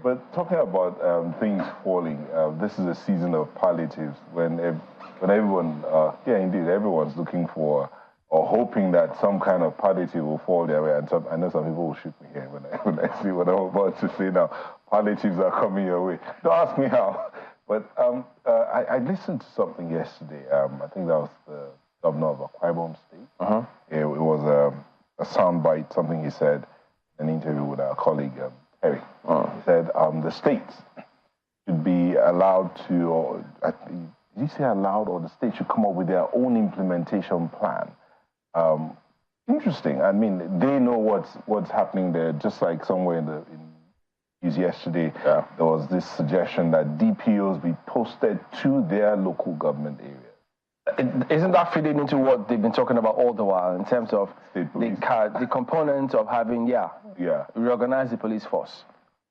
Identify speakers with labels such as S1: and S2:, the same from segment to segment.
S1: But talking about things falling, this is a season of palliatives when everyone, yeah, indeed, everyone's looking for or hoping that some kind of palliative will fall their way. And I know some people will shoot me here when I see what I'm about to say now. Palliatives are coming your way. Don't ask me how. But I listened to something yesterday. I think that was the governor of Akwa Ibom State. It was a soundbite, something he said in an interview with our colleague, Eric. He said the states should be allowed to, or did you say allowed, or the state should come up with their own implementation plan? Interesting. I mean, they know what's happening there. Just like somewhere in news yesterday, there was this suggestion that DPOs be posted to their local government areas.
S2: Isn't that feeding into what they've been talking about all the while in terms of the component of having, reorganize the police force?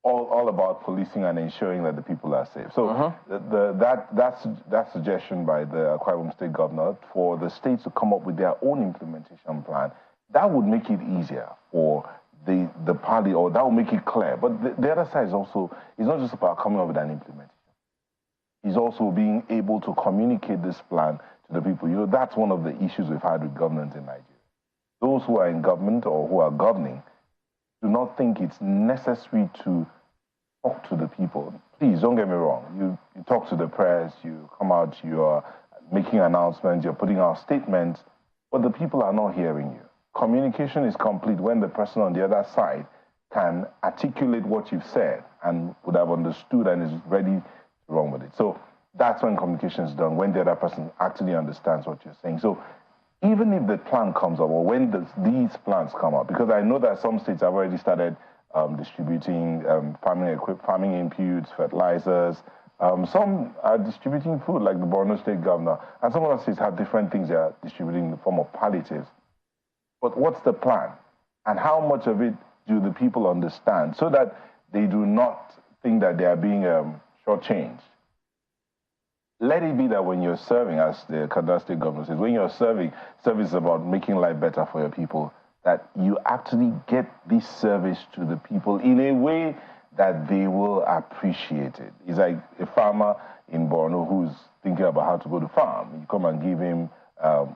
S1: All about policing and ensuring that the people are safe. So that suggestion by the Akwa Ibom State governor for the states to come up with their own implementation plan, that would make it easier for the party, or that would make it clear. But the other side is also, it's not just about coming up with an implementation. It's also being able to communicate this plan to the people. You know, that's one of the issues we've had with government in Nigeria. Those who are in government or who are governing do not think it's necessary to talk to the people. Please, don't get me wrong. You talk to the press, you come out, you are making announcements, you're putting out statements, but the people are not hearing you. Communication is complete when the person on the other side can articulate what you've said and would have understood and is ready to run with it. So that's when communication is done, when the other person actually understands what you're saying. So even if the plan comes up, or when these plans come up, because I know that some states have already started distributing farming inputs, fertilizers. Some are distributing food, like the Borno State governor, and some other states have different things they are distributing in the form of palliatives. But what's the plan? And how much of it do the people understand so that they do not think that they are being shortchanged? Let it be that when you're serving, as the Kaduna State governor says, when you're serving, service is about making life better for your people, that you actually get this service to the people in a way that they will appreciate it. It's like a farmer in Borno who's thinking about how to go to farm. You come and give him,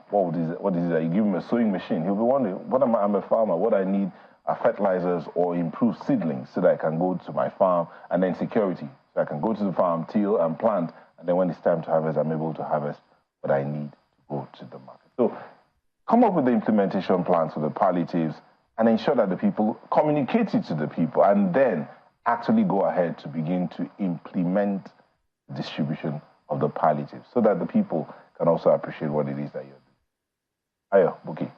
S1: what is it that? You give him a sowing machine. He'll be wondering, I'm a farmer, what I need are fertilizers or improved seedlings so that I can go to my farm, and then security. So I can go to the farm, till and plant, and then when it's time to harvest, I'm able to harvest what I need to go to the market. So come up with the implementation plans for the palliatives and ensure that the people communicate it to the people, and then actually go ahead to begin to implement the distribution of the palliatives so that the people can also appreciate what it is that you're doing. Ayo, Buki.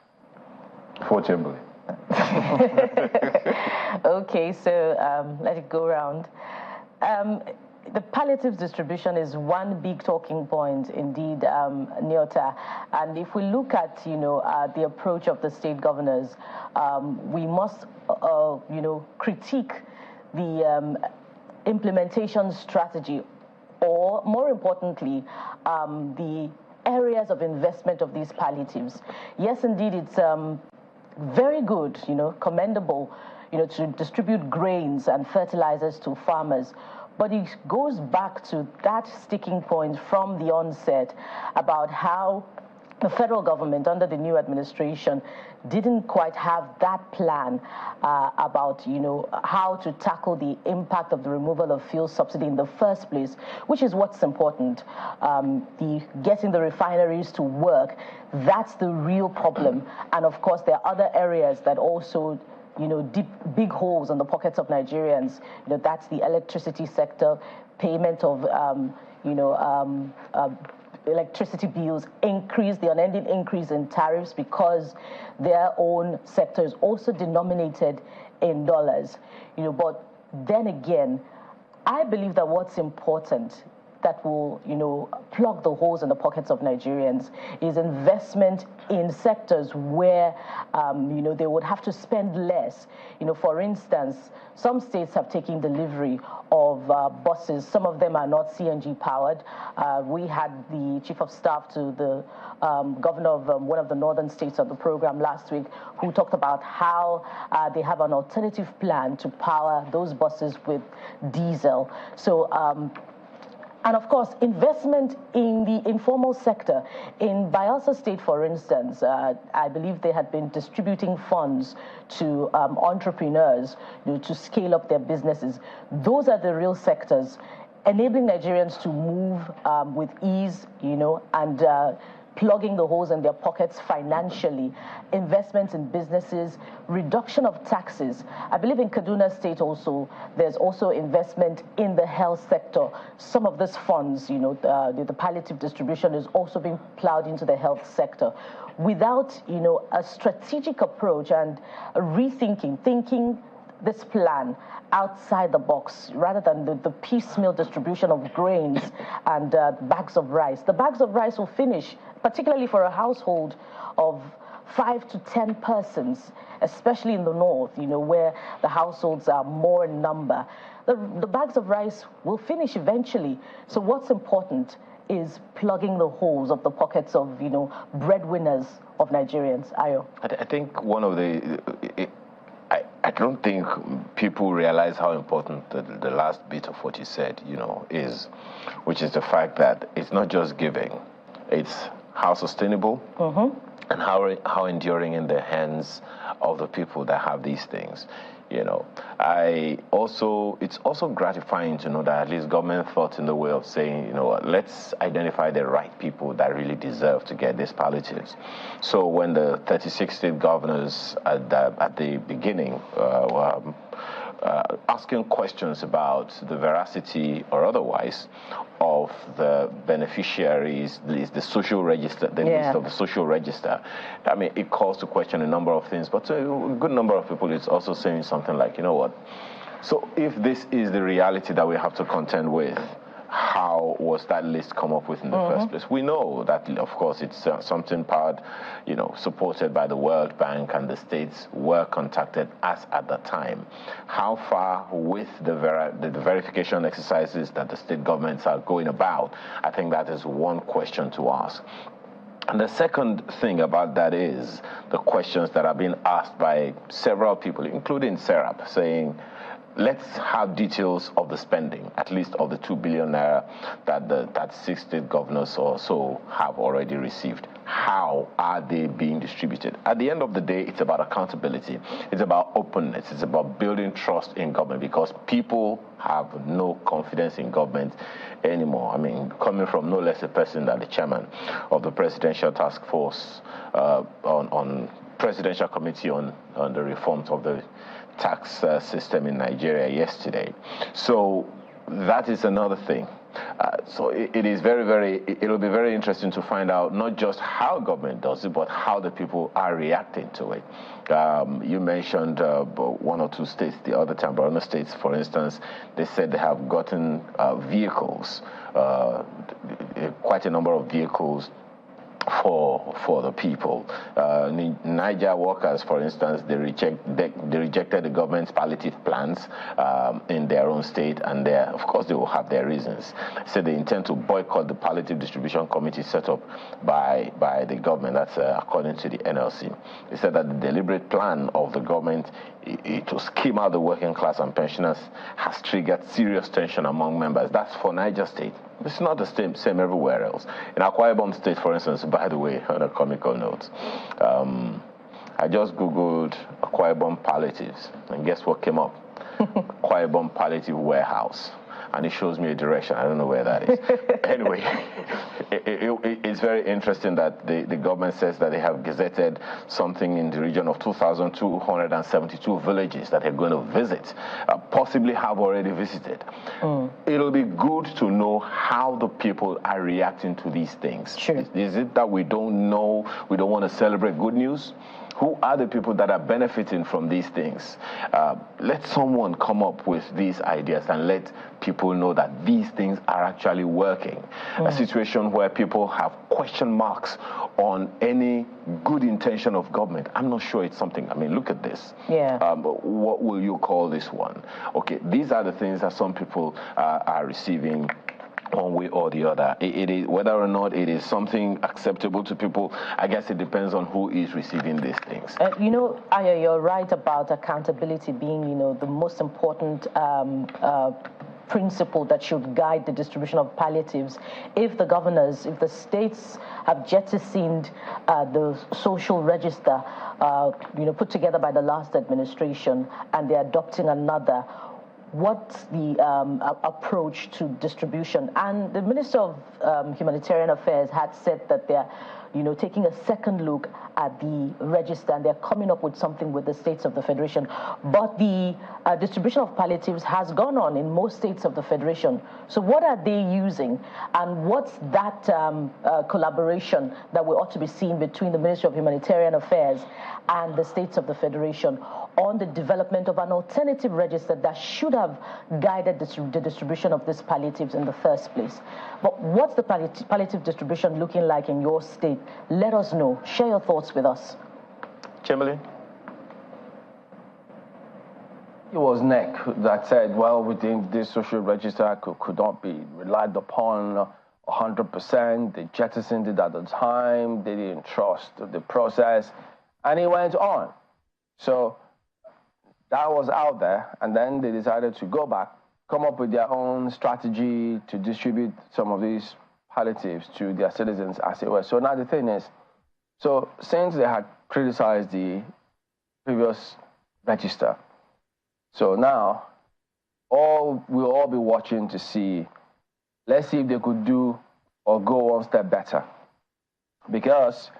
S1: For Chamberlain.
S3: Okay, so let it go around. The palliatives distribution is one big talking point, indeed, Nyota. And if we look at, the approach of the state governors, we must, critique the implementation strategy, or more importantly, the areas of investment of these palliatives. Yes, indeed, it's very good, commendable, to distribute grains and fertilizers to farmers. But it goes back to that sticking point from the onset about how the federal government under the new administration didn't quite have that plan about, how to tackle the impact of the removal of fuel subsidy in the first place, which is what's important. Getting the refineries to work, that's the real problem. And of course, there are other areas that also deep, big holes in the pockets of Nigerians. That's the electricity sector, payment of, electricity bills, the unending increase in tariffs because their own sector is also denominated in dollars. But then again, I believe that what's important that will, plug the holes in the pockets of Nigerians is investment in sectors where, they would have to spend less. For instance, some states have taken delivery of buses. Some of them are not CNG powered. We had the chief of staff to the governor of one of the northern states on the program last week, who talked about how they have an alternative plan to power those buses with diesel. So, and of course, investment in the informal sector. In Bayelsa State, for instance, I believe they had been distributing funds to entrepreneurs to scale up their businesses. Those are the real sectors, enabling Nigerians to move with ease, and plugging the holes in their pockets financially, investments in businesses, reduction of taxes. I believe in Kaduna State also, there's also investment in the health sector. Some of these funds, the palliative distribution is also being plowed into the health sector. Without, a strategic approach and thinking this plan outside the box, rather than the piecemeal distribution of grains and bags of rice. The bags of rice will finish, particularly for a household of 5 to 10 persons, especially in the north, where the households are more in number. The bags of rice will finish eventually. So what's important is plugging the holes of the pockets of, breadwinners of Nigerians. Ayo.
S4: I think one of the... I don't think people realize how important the last bit of what you said, is, which is the fact that it's not just giving, it's how sustainable and how enduring in the hands of the people that have these things. It's also gratifying to know that at least government thought in the way of saying, let's identify the right people that really deserve to get these palliatives. So when the 36 state governors at the beginning were asking questions about the veracity or otherwise of the beneficiaries, the social register, the list of the social register. I mean, it calls to question a number of things, but a good number of people is also saying something like, so if this is the reality that we have to contend with, how was that list come up with in the first place? We know that, of course, it's something powered, supported by the World Bank, and the states were contacted as at the time. How far with the verification exercises that the state governments are going about? I think that is one question to ask. And the second thing about that is the questions that are being asked by several people, including Serap, saying, let's have details of the spending, at least of the 2 billion naira that 6 state governors or so have already received. How are they being distributed? At the end of the day, it's about accountability. It's about openness. It's about building trust in government, because people have no confidence in government anymore. I mean, coming from no less a person than the chairman of the Presidential Task Force on Presidential Committee on the reforms of the tax system in Nigeria yesterday. So that is another thing. So it'll be very interesting to find out not just how government does it, but how the people are reacting to it. You mentioned one or two states the other time, Borno states, for instance, they said they have gotten vehicles, quite a number of vehicles for the people. Niger workers, for instance, they rejected the government's palliative plans in their own state, and of course they will have their reasons. So they intend to boycott the palliative distribution committee set up by the government. That's according to the NLC. They said that the deliberate plan of the government to skim out the working class and pensioners has triggered serious tension among members. That's for Niger State. It's not the same everywhere else. In Akwa Ibom State, for instance, by the way, on a comical note, I just Googled Akwa Ibom palliatives, and guess what came up? Akwa Ibom palliative warehouse. And it shows me a direction. I don't know where that is. Anyway, it's very interesting that the government says that they have gazetted something in the region of 2,272 villages that they're going to visit, possibly have already visited. It'll be good to know how the people are reacting to these things.
S3: Sure.
S4: Is it that we don't know, we don't want to celebrate good news? Who are the people that are benefiting from these things? Let someone come up with these ideas and let people know that these things are actually working. A situation where people have question marks on any good intention of government. I'm not sure it's something. I mean, look at this.
S3: Yeah.
S4: What will you call this one? Okay, these are the things that some people are receiving one way or the other. It is, whether or not it is something acceptable to people, I guess it depends on who is receiving these things.
S3: You know, Aya, you're right about accountability being, you know, the most important principle that should guide the distribution of palliatives. If the governors, if the states have jettisoned the social register, you know, put together by the last administration, and they're adopting another, what's the approach to distribution? And the Minister of Humanitarian Affairs had said that they're, you know, taking a second look at the register, and they're coming up with something with the states of the Federation. But the distribution of palliatives has gone on in most states of the Federation. So what are they using? And what's that collaboration that we ought to be seeing between the Ministry of Humanitarian Affairs and the states of the Federation on the development of an alternative register that should have guided the distribution of these palliatives in the first place? But what's the palliative distribution looking like in your state? Let us know. Share your thoughts with us.
S4: Chamberlain?
S2: It was NEC that said, well, we think this social register could not be relied upon 100%. They jettisoned it at the time. They didn't trust the process. And it went on. So that was out there. And then they decided to go back, come up with their own strategy to distribute some of these palliatives to their citizens as it were. So now the thing is, so since they had criticized the previous register, so now we'll all be watching to see, let's see if they could do or go one step better. Because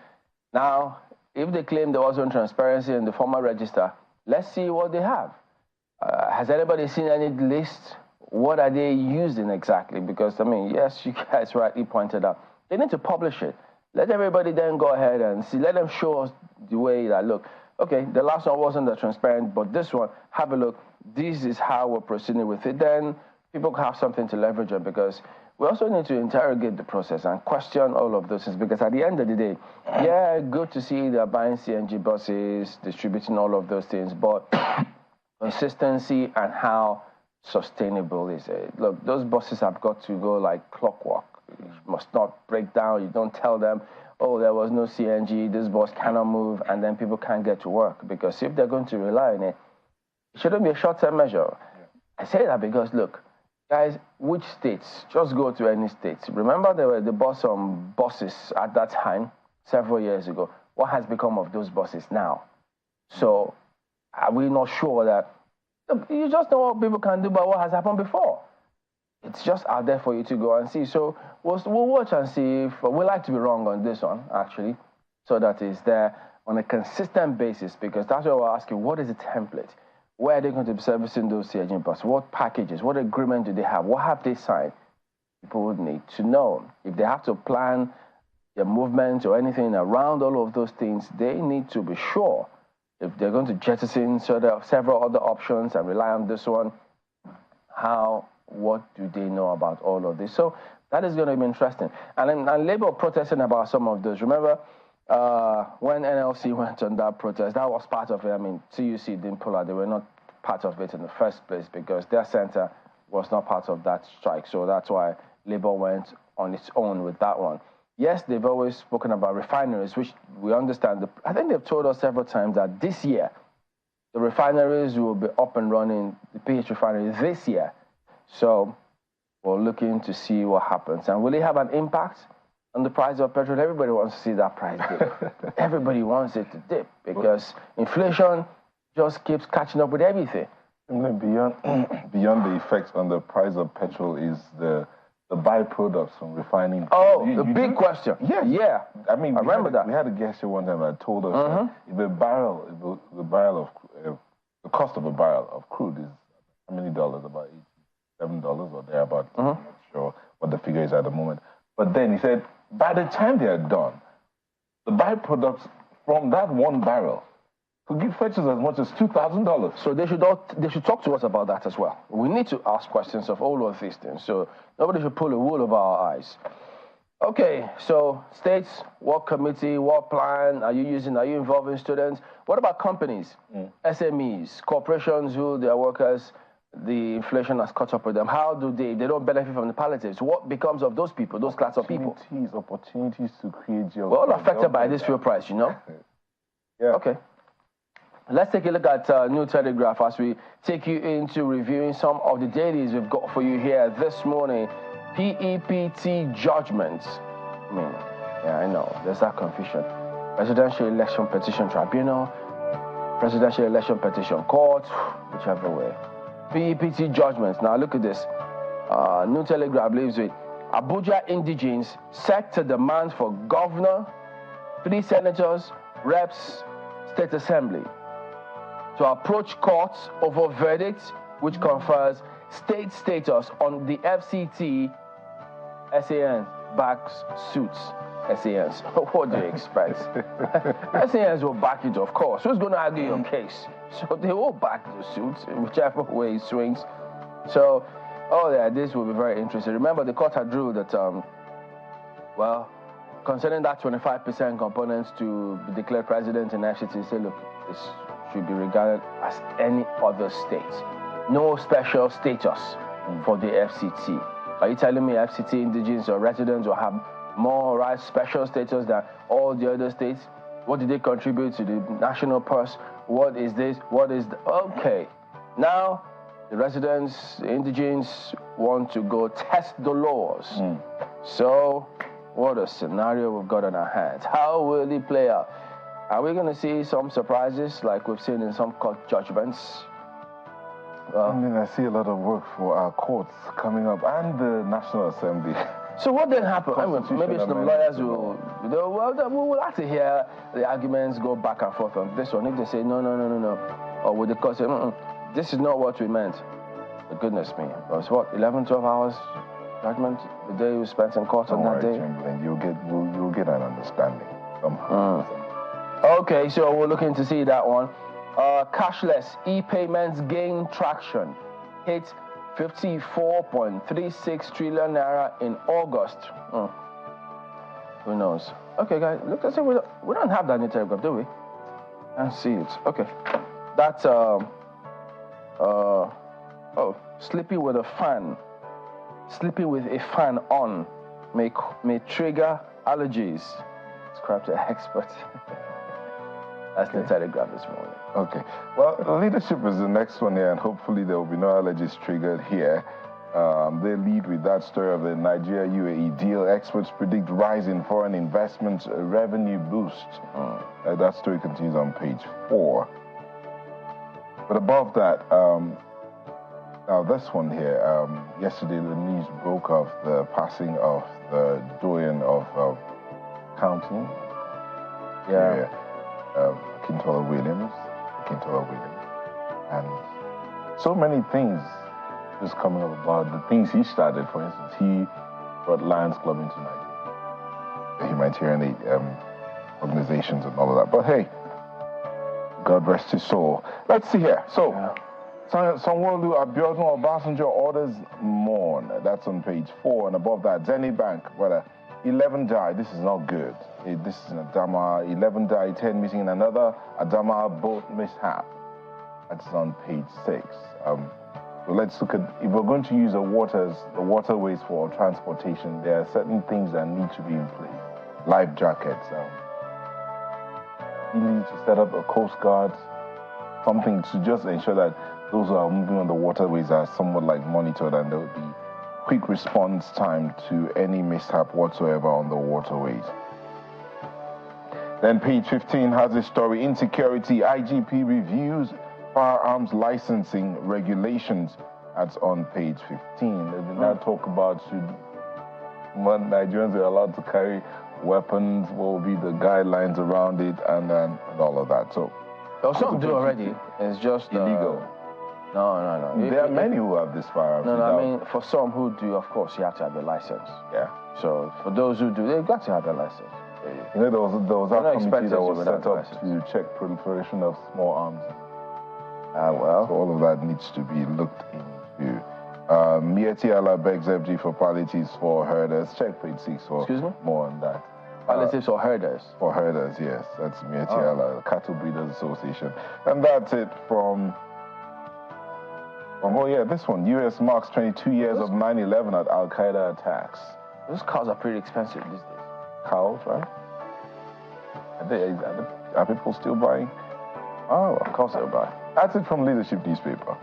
S2: now, if they claim there wasn't transparency in the former register, let's see what they have. Has anybody seen any list? What are they using exactly? Because, I mean, yes, you guys rightly pointed out, they need to publish it. Let everybody then go ahead and see. Let them show us the way that, look, okay, the last one wasn't that transparent, but this one, have a look. This is how we're proceeding with it. Then people have something to leverage on, because we also need to interrogate the process and question all of those things, because at the end of the day, yeah, good to see they're buying CNG buses, distributing all of those things, but consistency and how sustainable is it? Look, those buses have got to go like clockwork. You must not break down. You don't tell them, oh, there was no CNG, this bus cannot move, and then people can't get to work. Because if they're going to rely on it, it shouldn't be a short-term measure. Yeah. I say that because, look, guys, which states? Just go to any states. Remember there were the buses at that time, several years ago. What has become of those buses now? So are we not sure that, look, you just know what people can do by what has happened before. It's just out there for you to go and see. So we'll watch and see if we like to be wrong on this one, actually, so that it's there on a consistent basis, because that's what we're asking. What is the template? Where are they going to be servicing those CNG buses? What packages? What agreement do they have? What have they signed? People would need to know. If they have to plan their movement or anything around all of those things, they need to be sure. If they're going to jettison several other options and rely on this one, what do they know about all of this? So that is going to be interesting. And Labour protesting about some of those. Remember, when NLC went on that protest, that was part of it. I mean, TUC didn't pull out. They were not part of it in the first place because their centre was not part of that strike. So that's why Labour went on its own with that one. Yes, they've always spoken about refineries, which we understand. I think they've told us several times that this year, the refineries will be up and running, the PH refinery this year. So we're looking to see what happens. And will it have an impact on the price of petrol? Everybody wants to see that price dip. Everybody wants it to dip because inflation just keeps catching up with everything.
S1: And then beyond the effects on the price of petrol is the byproducts from refining.
S2: Oh, the big question. Yeah.
S1: I mean,
S2: I remember that.
S1: We had a guest here one time that told us that if the cost of a barrel of crude is how many dollars? About $7 or thereabout. I'm not sure what the figure is at the moment. But then he said, by the time they are done, the byproducts from that one barrel could fetch us as much as $2,000.
S2: So they should talk to us about that as well. We need to ask questions of all of these things. So nobody should pull a wool over our eyes. Okay, so states, what committee, what plan are you using? Are you involving students? What about companies, SMEs, corporations who their workers, the inflation has caught up with them? How do they don't benefit from the palliatives? What becomes of those people, those class of people?
S1: Opportunities to create jobs.
S2: We're all affected by this fuel price, you know?
S1: Yeah.
S2: Okay. Let's take a look at New Telegraph as we take you into reviewing some of the dailies we've got for you here this morning. PEPT judgments. I mean, yeah, I know, there's that confusion. Presidential Election Petition Tribunal, Presidential Election Petition Court, whichever way. PEPT judgments. Now look at this. New Telegraph leaves with Abuja indigenes set to demand for governor, 3 senators, reps, state assembly to approach courts over verdicts which confers state status on the FCT. SANs backs suits. SANs. What do you expect? SANs will back it, of course. Who's going to argue your case? So they will back the suits, whichever way it swings. So, oh yeah, this will be very interesting. Remember, the court had ruled that, well, concerning that 25% components to be declared president in FCT, say, look, this should be regarded as any other state. No special status for the FCT. Are you telling me FCT indigenes or residents will have more rights, special status than all the other states? What did they contribute to the national purse? What is this? What is the... Okay. Now, the residents, the indigenes want to go test the laws. So, what a scenario we've got on our hands. How will it play out? Are we going to see some surprises like we've seen in some court judgments?
S1: I mean, I see a lot of work for our courts coming up and the National Assembly.
S2: So what then happened? I mean, maybe some lawyers will, we'll have to hear the arguments go back and forth on this one. If they say, no, or would the court say, this is not what we meant. But goodness me, it was what, 11, 12 hours judgment the day you spent in court on that day?
S1: Chamberlain, you'll get an understanding somehow.
S2: Okay, so we're looking to see that one. Cashless e-payments gain traction. Hit 54.36 trillion naira in August. Who knows? Okay, guys, look, let's say we don't have that in Telegraph, do we? I see it. Okay, that's sleeping with a fan. Sleeping with a fan on may trigger allergies. Described to expert. That's the Telegraph this morning.
S1: Okay. Well, leadership is the next one here, and hopefully there will be no allergies triggered here. They lead with that story of the Nigeria-UAE deal. Experts predict rise in foreign investments, revenue boost. That story continues on page 4. But above that, now this one here, yesterday the news broke of the passing of the doyen of counting.
S2: Yeah.
S1: Akintola Williams, and so many things just coming up about the things he started. For instance, he brought Lions Club into Nigeria, the humanitarian organizations and all of that. But hey, God rest his soul. Let's see here. So, Sanwo-Olu Abiodun Obasanjo orders mourn. That's on page 4, and above that, Zenith Bank, brother. 11 died. This is not good. This is in Adama. 11 died, 10 missing in another Adama boat mishap. That's on page 6. So let's look at, if we're going to use the waterways for transportation, there are certain things that need to be in place. Life jackets. You need to set up a Coast Guard, something to just ensure that those who are moving on the waterways are somewhat like monitored, and there will be quick response time to any mishap whatsoever on the waterways. Then page 15 has a story, insecurity, IGP reviews firearms licensing regulations. That's on page 15. They did not talk about when Nigerians are allowed to carry weapons, what will be the guidelines around it, and all of that. So
S2: some do already. It's just
S1: illegal.
S2: No.
S1: There are many who have this firearm.
S2: No, I mean, for some who do, of course, you have to have a license.
S1: Yeah.
S2: So for those who do, they've got to have a license.
S1: You know, there was that committee that was set up
S2: crisis.
S1: to check proliferation of small arms.
S2: Well.
S1: So all of that needs to be looked into. Mieti Allah begs FG for palliatives for herders. Check page 6 for
S2: Excuse me?
S1: more on that.
S2: Palliatives or herders?
S1: For herders, yes. That's Mieti Allah, Cattle Breeders Association. And that's it from oh yeah, this one. US marks 22 years of 9/11 at Al-Qaeda attacks.
S2: Those cars are pretty expensive these days.
S1: Cows, right? Are people still buying? Oh,
S2: Of course they'll buy.
S1: that's it from Leadership Newspaper.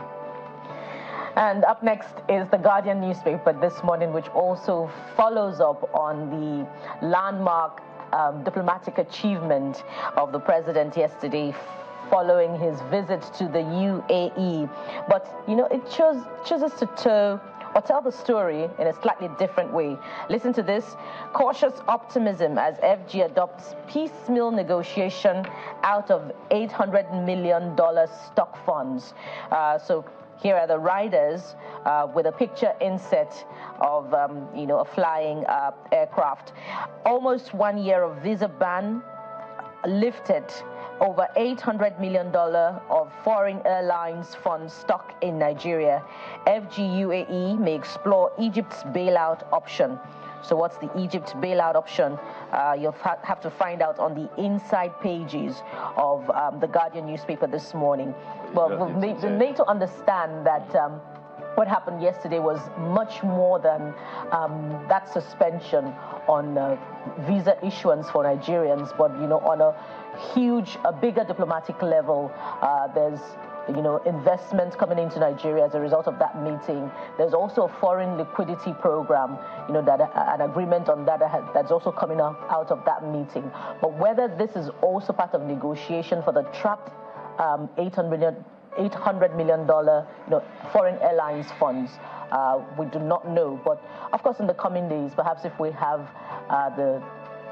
S3: And up next is the Guardian newspaper this morning, which also follows up on the landmark diplomatic achievement of the president yesterday following his visit to the UAE. But, you know, it chooses to tell the story in a slightly different way. Listen to this. Cautious optimism as FG adopts piecemeal negotiation out of $800 million stock funds. So here are the riders with a picture inset of, a flying aircraft. Almost 1 year of visa ban lifted. Over $800 million of foreign airlines funds stuck in Nigeria. FG UAE may explore Egypt's bailout option. So what's the Egypt bailout option? You'll have to find out on the inside pages of the Guardian newspaper this morning. Well, we need to understand that what happened yesterday was much more than that suspension on visa issuance for Nigerians, but, on a bigger diplomatic level, there's investment coming into Nigeria as a result of that meeting. There's also a foreign liquidity program, that an agreement on that that's also coming out of that meeting. But whether this is also part of negotiation for the trapped $800 million, foreign airlines funds, we do not know. But of course, in the coming days, perhaps if we have the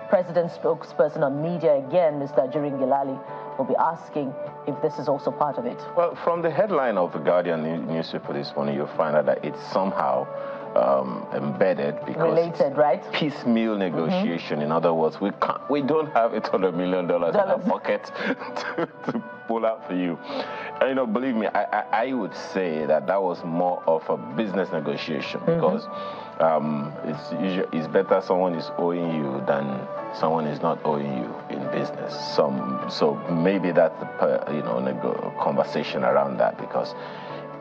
S3: president's spokesperson on media again, Mr. Ajirin Gilali, will be asking if this is also part of it.
S4: Well, from the headline of the Guardian newspaper this morning, you'll find out that it's somehow embedded because
S3: related, right?
S4: Piecemeal negotiation. In other words, we don't have $800 million in our pocket to pull out for you. And, believe me, I would say that was more of a business negotiation because it's better someone is owing you than someone is not owing you in business. So maybe that's the conversation around that, because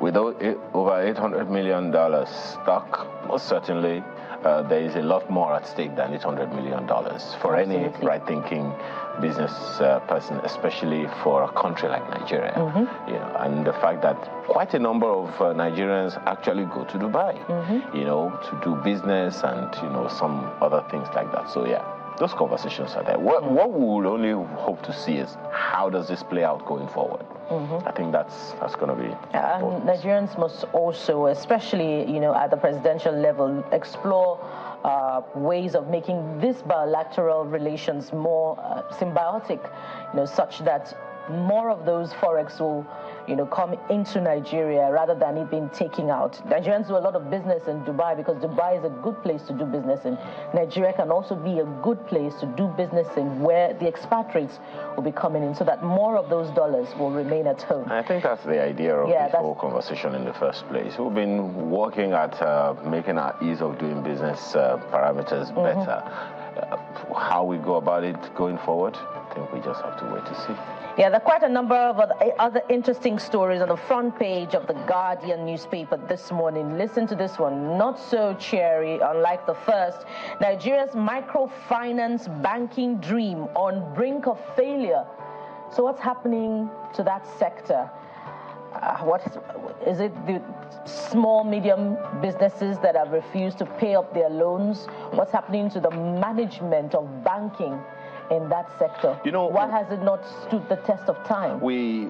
S4: with over $800 million stock, most certainly there is a lot more at stake than $800 million for any right-thinking business person, especially for a country like Nigeria. And the fact that quite a number of Nigerians actually go to Dubai, to do business and some other things like that. So yeah, those conversations are there. What we will only hope to see is how does this play out going forward. I think that's going to be important.
S3: Nigerians must also, especially at the presidential level, explore ways of making these bilateral relations more symbiotic, such that more of those forex will come into Nigeria rather than it being taken out. Nigerians do a lot of business in Dubai because Dubai is a good place to do business in. Nigeria can also be a good place to do business in, where the expatriates will be coming in, so that more of those dollars will remain at home.
S4: I think that's the idea of this whole conversation in the first place. We've been working at making our ease of doing business parameters better. How we go about it going forward, I think we just have to wait to see.
S3: Yeah, there are quite a number of other interesting stories on the front page of the Guardian newspaper this morning. Listen to this one. Not so cheery, unlike the first. Nigeria's microfinance banking dream on brink of failure. So what's happening to that sector? What is it? The small, medium businesses that have refused to pay up their loans? What's happening to the management of banking in that sector? Why has it not stood the test of time?
S4: We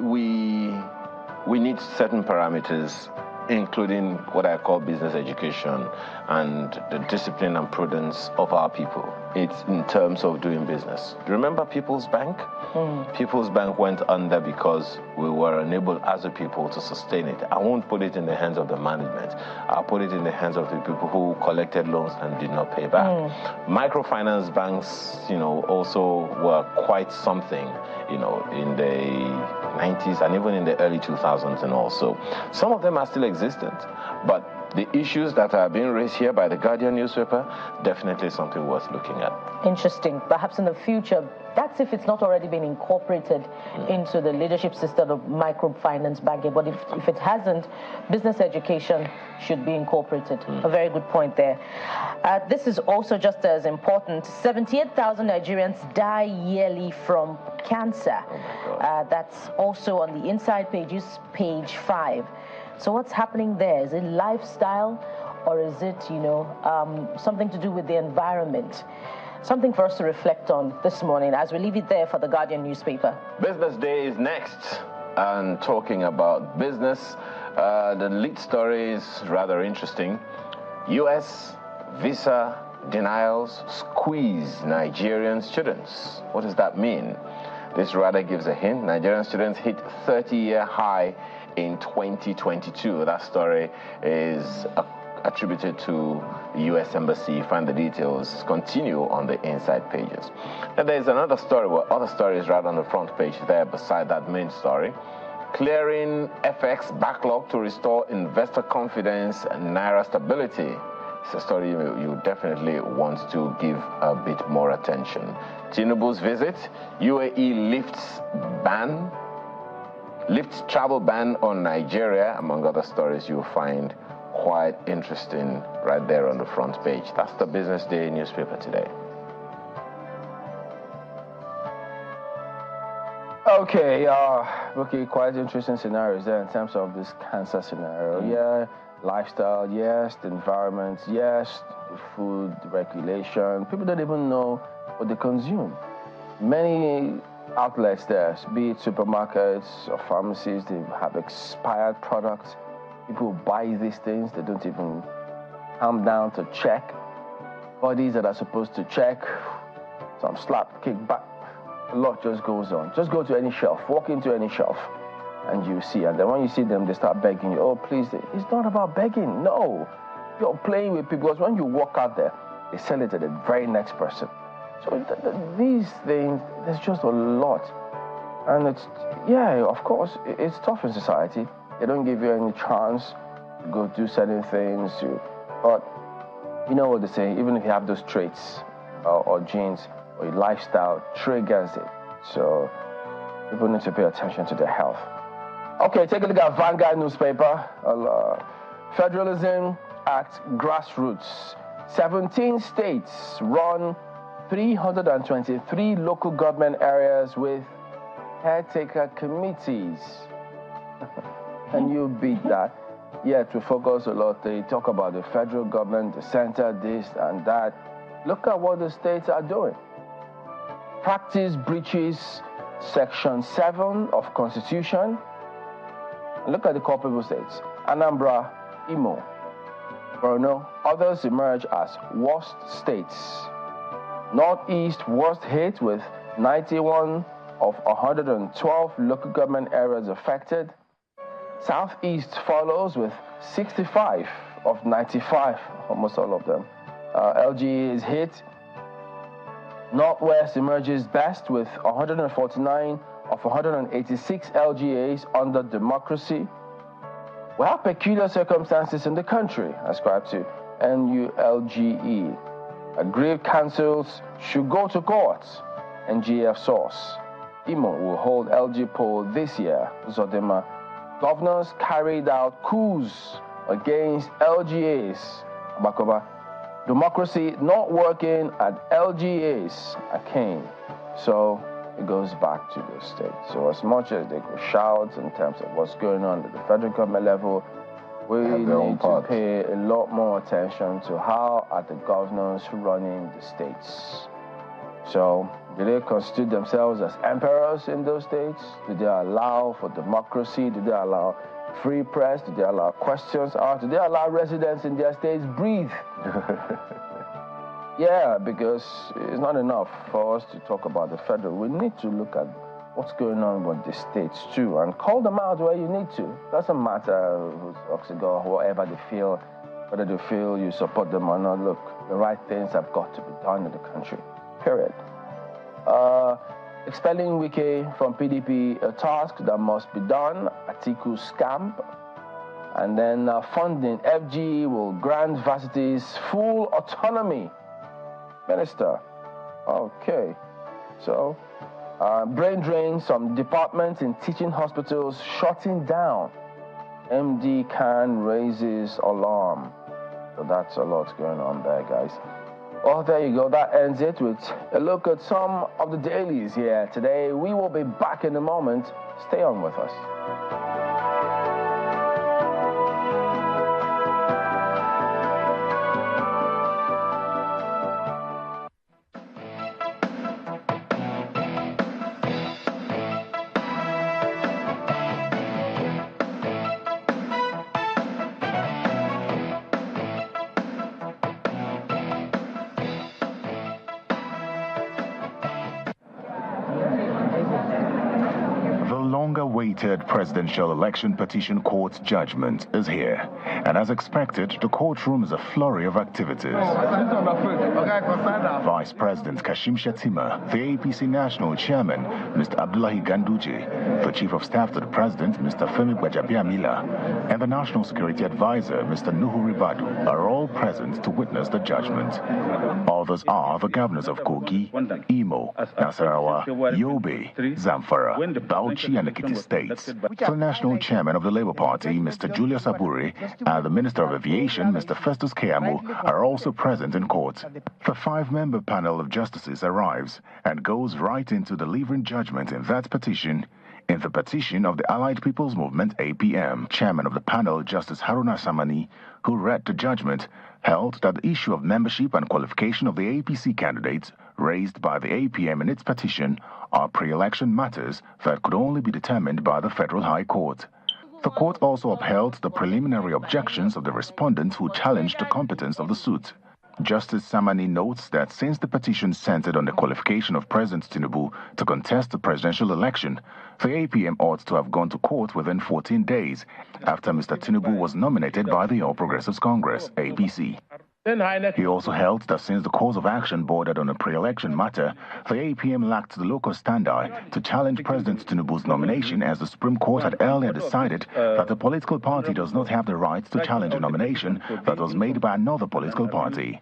S4: need certain parameters including what I call business education and the discipline and prudence of our people. It's in terms of doing business. Remember People's Bank? People's Bank went under because we were unable as a people to sustain it. I won't put it in the hands of the management. I'll put it in the hands of the people who collected loans and did not pay back. Microfinance banks, also were quite something, in the 90s and even in the early 2000s and also. Some of them are still existent, but the issues that are being raised here by the Guardian newspaper, definitely something worth looking at.
S3: Interesting. Perhaps in the future, that's if it's not already been incorporated into the leadership system of microfinance banking. But if it hasn't, business education should be incorporated. A very good point there. This is also just as important. 78,000 Nigerians die yearly from cancer. That's also on the inside pages, page 5. So what's happening there? Is it lifestyle, or is it, something to do with the environment? Something for us to reflect on this morning as we leave it there for the Guardian newspaper.
S4: Business Day is next, and talking about business, the lead story is rather interesting. U.S. visa denials squeeze Nigerian students. What does that mean? This rather gives a hint. Nigerian students hit 30-year high in 2022. That story is attributed to the U.S. Embassy. You find the details continue on the inside pages. Then there's another story, other stories right on the front page there beside that main story. Clearing FX backlog to restore investor confidence and Naira stability. It's a story you definitely want to give a bit more attention. Tinubu's visit, UAE lifts travel ban on Nigeria, among other stories you'll find quite interesting right there on the front page. That's the Business Day newspaper today.
S2: Okay, quite interesting scenarios there in terms of this cancer scenario. Yeah, lifestyle, yes, the environment, yes, the food regulation. People don't even know what they consume. Many outlets there, be it supermarkets or pharmacies, they have expired products. People buy these things, they don't even come down to check. Bodies that are supposed to check, some slap, kick back, a lot just goes on. Just go to any shelf, walk into any shelf, and you see. And then when you see them, they start begging you, oh, please. It's not about begging, no. You're playing with people, because when you walk out there, they sell it to the very next person. So these things, there's just a lot. And it's, yeah, of course, it's tough in society. They don't give you any chance to go do certain things. But you know what they say, even if you have those traits or genes or your lifestyle triggers it. So people need to pay attention to their health. Okay, take a look at Vanguard newspaper. Federalism at grassroots. 17 states run 323 local government areas with caretaker committees. Can you beat that? Yet we focus a lot. They talk about the federal government, the center, this and that. Look at what the states are doing. Practice breaches Section 7 of Constitution. Look at the culpable states. Anambra, Imo, Borno. Others emerge as worst states. Northeast worst hit with 91 of 112 local government areas affected. Southeast follows with 65 of 95, almost all of them. LGA is hit. Northwest emerges best with 149 of 186 LGAs under democracy. We have peculiar circumstances in the country, ascribed to NULGE. Aggrieved councils should go to court. NGF source. Imo will hold LG poll this year. Zodema. Governors carried out coups against LGAs. Abakoba. Democracy not working at LGAs. Akane. So it goes back to the state. So as much as they could shout in terms of what's going on at the federal government level, we need to pay a lot more attention to how are the governors running the states. So do they constitute themselves as emperors in those states? Do they allow for democracy? Do they allow free press? Do they allow questions? Or do they allow residents in their states breathe? Yeah, because it's not enough for us to talk about the federal. We need to look at what's going on with the states too and call them out where you need to. Doesn't matter who's Oxygo, whoever they feel, whether they feel you support them or not. Look, the right things have got to be done in the country, period. Expelling Wike from PDP, a task that must be done. Atiku scamp. And then funding, FG will grant varsities full autonomy. Minister, okay. So, brain drain, some departments in teaching hospitals shutting down. MD Khan raises alarm. So that's a lot going on there, guys. Well, there you go. That ends it with a look at some of the dailies here today. We will be back in a moment. Stay on with us.
S5: Long-awaited presidential election petition court's judgment is here, and as expected, the courtroom is a flurry of activities. Vice President Kashim Shettima, the APC National Chairman, Mr. Abdullahi Ganduje, the Chief of Staff to the President, Mr. Femi Gbajabiamila, and the National Security Advisor, Mr. Nuhu Ribadu, are all present to witness the judgment. Others are the governors of Kogi, Imo, Nasarawa, Yobe, Zamfara, Bauchi, and Ekiti states. The National Chairman of the Labour Party, Mr. Julius Abure, and the Minister of Aviation, Mr. Festus Keyamo, are also present in court. The five-member panel of justices arrives and goes right into delivering judgment in that petition. In the petition of the Allied People's Movement, APM, Chairman of the panel, Justice Haruna Samani, who read the judgment, held that the issue of membership and qualification of the APC candidates raised by the APM in its petition are pre-election matters that could only be determined by the Federal High Court. The court also upheld the preliminary objections of the respondents who challenged the competence of the suit. Justice Samani notes that since the petition centered on the qualification of President Tinubu to contest the presidential election, the APM ought to have gone to court within 14 days after Mr. Tinubu was nominated by the All Progressives Congress, APC. He also held that since the course of action bordered on a pre-election matter, the APM lacked the local standi to challenge President Tinubu's nomination, as the Supreme Court had earlier decided that the political party does not have the right to challenge a nomination that was made by another political party.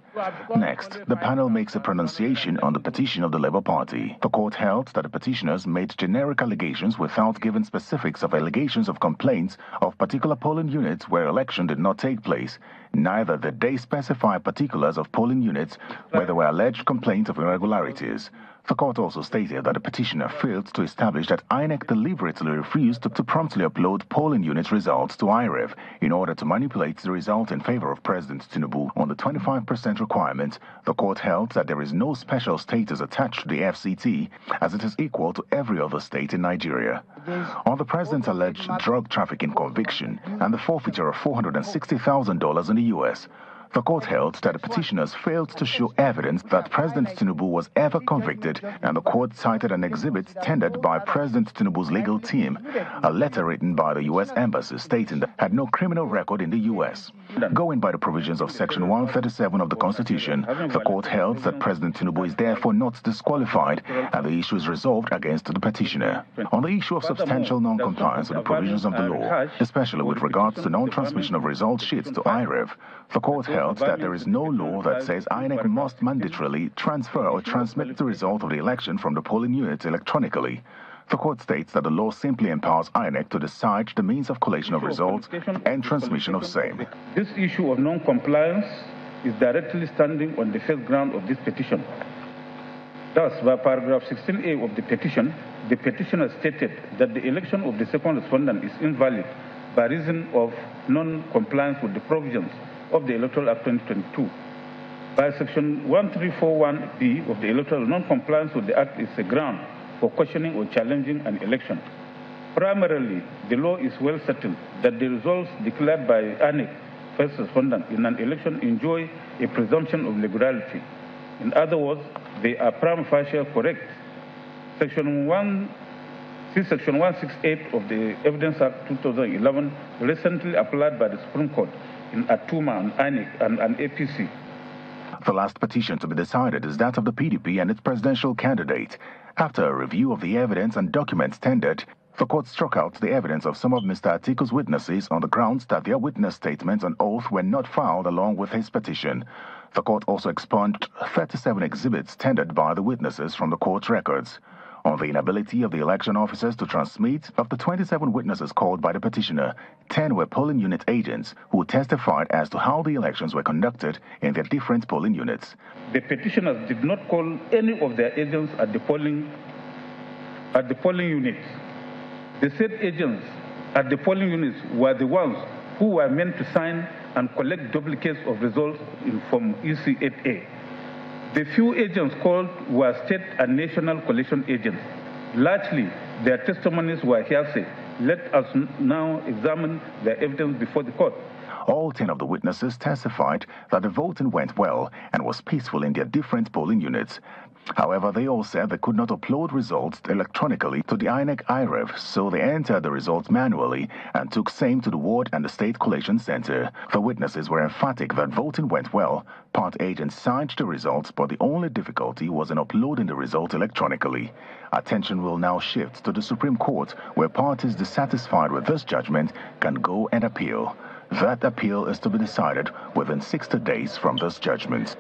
S5: Next, the panel makes a pronunciation on the petition of the Labour Party. The court held that the petitioners made generic allegations without giving specifics of allegations of complaints of particular polling units where election did not take place. Neither did they specify particulars of polling units where there were alleged complaints of irregularities. The court also stated that the petitioner failed to establish that INEC deliberately refused to promptly upload polling unit results to IREV in order to manipulate the result in favor of President Tinubu on the 25% requirement. The court held that there is no special status attached to the FCT, as it is equal to every other state in Nigeria. On the president's alleged drug trafficking conviction and the forfeiture of $460,000 in the U.S., the court held that the petitioners failed to show evidence that President Tinubu was ever convicted, and the court cited an exhibit tendered by President Tinubu's legal team, a letter written by the U.S. Embassy stating that had no criminal record in the U.S. Going by the provisions of Section 137 of the Constitution, the court held that President Tinubu is therefore not disqualified, and the issue is resolved against the petitioner. On the issue of substantial non-compliance with the provisions of the law, especially with regards to non-transmission of result sheets to IREV, the court held that there is no law that says INEC must mandatorily transfer or transmit the result of the election from the polling units electronically. The court states that the law simply empowers INEC to decide the means of collation of results and transmission of same.
S6: This issue of non-compliance is directly standing on the first ground of this petition. Thus, by paragraph 16A of the petitioner stated that the election of the second respondent is invalid by reason of non-compliance with the provisions of the Electoral Act 2022. By Section 1341B of the Electoral, non-compliance with the Act is a ground for questioning or challenging an election. Primarily, the law is well settled that the results declared by ANEC, first respondent, in an election enjoy a presumption of legality. In other words, they are prima facie correct. Section 168 of the Evidence Act 2011, recently applied by the Supreme Court in Atuma and ANEC and APC.
S5: The last petition to be decided is that of the PDP and its presidential candidate. After a review of the evidence and documents tendered, the court struck out the evidence of some of Mr. Atiku's witnesses on the grounds that their witness statements on oath were not filed along with his petition. The court also expunged 37 exhibits tendered by the witnesses from the court records. On the inability of the election officers to transmit, of the 27 witnesses called by the petitioner, 10 were polling unit agents who testified as to how the elections were conducted in their different polling units.
S6: The petitioners did not call any of their agents at the polling units. The said agents at the polling units were the ones who were meant to sign and collect duplicates of results in Form EC8A. The few agents called were state and national collection agents. Largely, their testimonies were hearsay. Let us now examine their evidence before the court.
S5: All 10 of the witnesses testified that the voting went well and was peaceful in their different polling units. However, they all said they could not upload results electronically to the INEC IREV, so they entered the results manually and took same to the ward and the State Collation Center. The witnesses were emphatic that voting went well. Part agents signed the results, but the only difficulty was in uploading the result electronically. Attention will now shift to the Supreme Court, where parties dissatisfied with this judgment can go and appeal. That appeal is to be decided within 60 days from this judgment.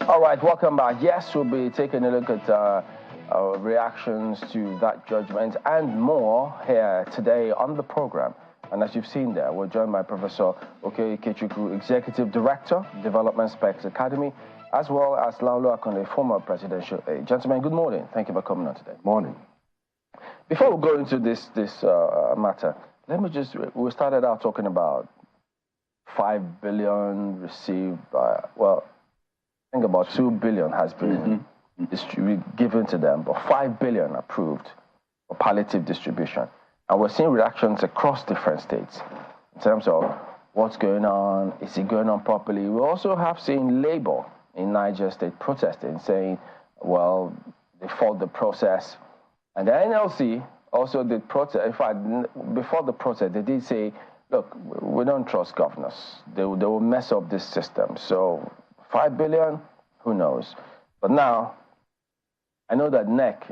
S2: All right, welcome back. Yes, we'll be taking a look at reactions to that judgment and more here today on the program. And as you've seen there, we're joined by Professor Oke Ikechukwu, Executive Director, Development Specs Academy, as well as Laulu Akonde, former presidential aide. Gentlemen, good morning. Thank you for coming on today.
S1: Morning.
S2: Before we go into this matter, let me just, we started out talking about 5 billion received by, well, I think about 2 billion has been given to them, but 5 billion approved for palliative distribution. And we're seeing reactions across different states in terms of what's going on, is it going on properly? We also have seen Labour in Niger State protesting, saying, well, they followed the process. And the NLC also did protest. In fact, before the protest, they did say, look, we don't trust governors. They will mess up this system. So 5 billion, who knows? But now, I know that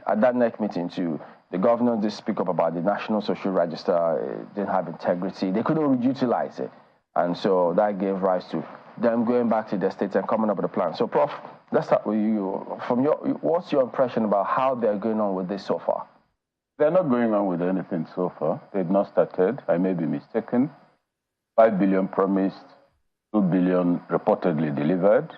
S2: at that NEC meeting too, the governor did speak up about the National Social Register. It didn't have integrity. They couldn't utilize it. And so that gave rise to them going back to their states and coming up with a plan. So, Prof, let's start with you. What's your impression about how they're going on with this so far?
S7: They're not going on with anything so far. They've not started. I may be mistaken. 5 billion promised, 2 billion reportedly delivered.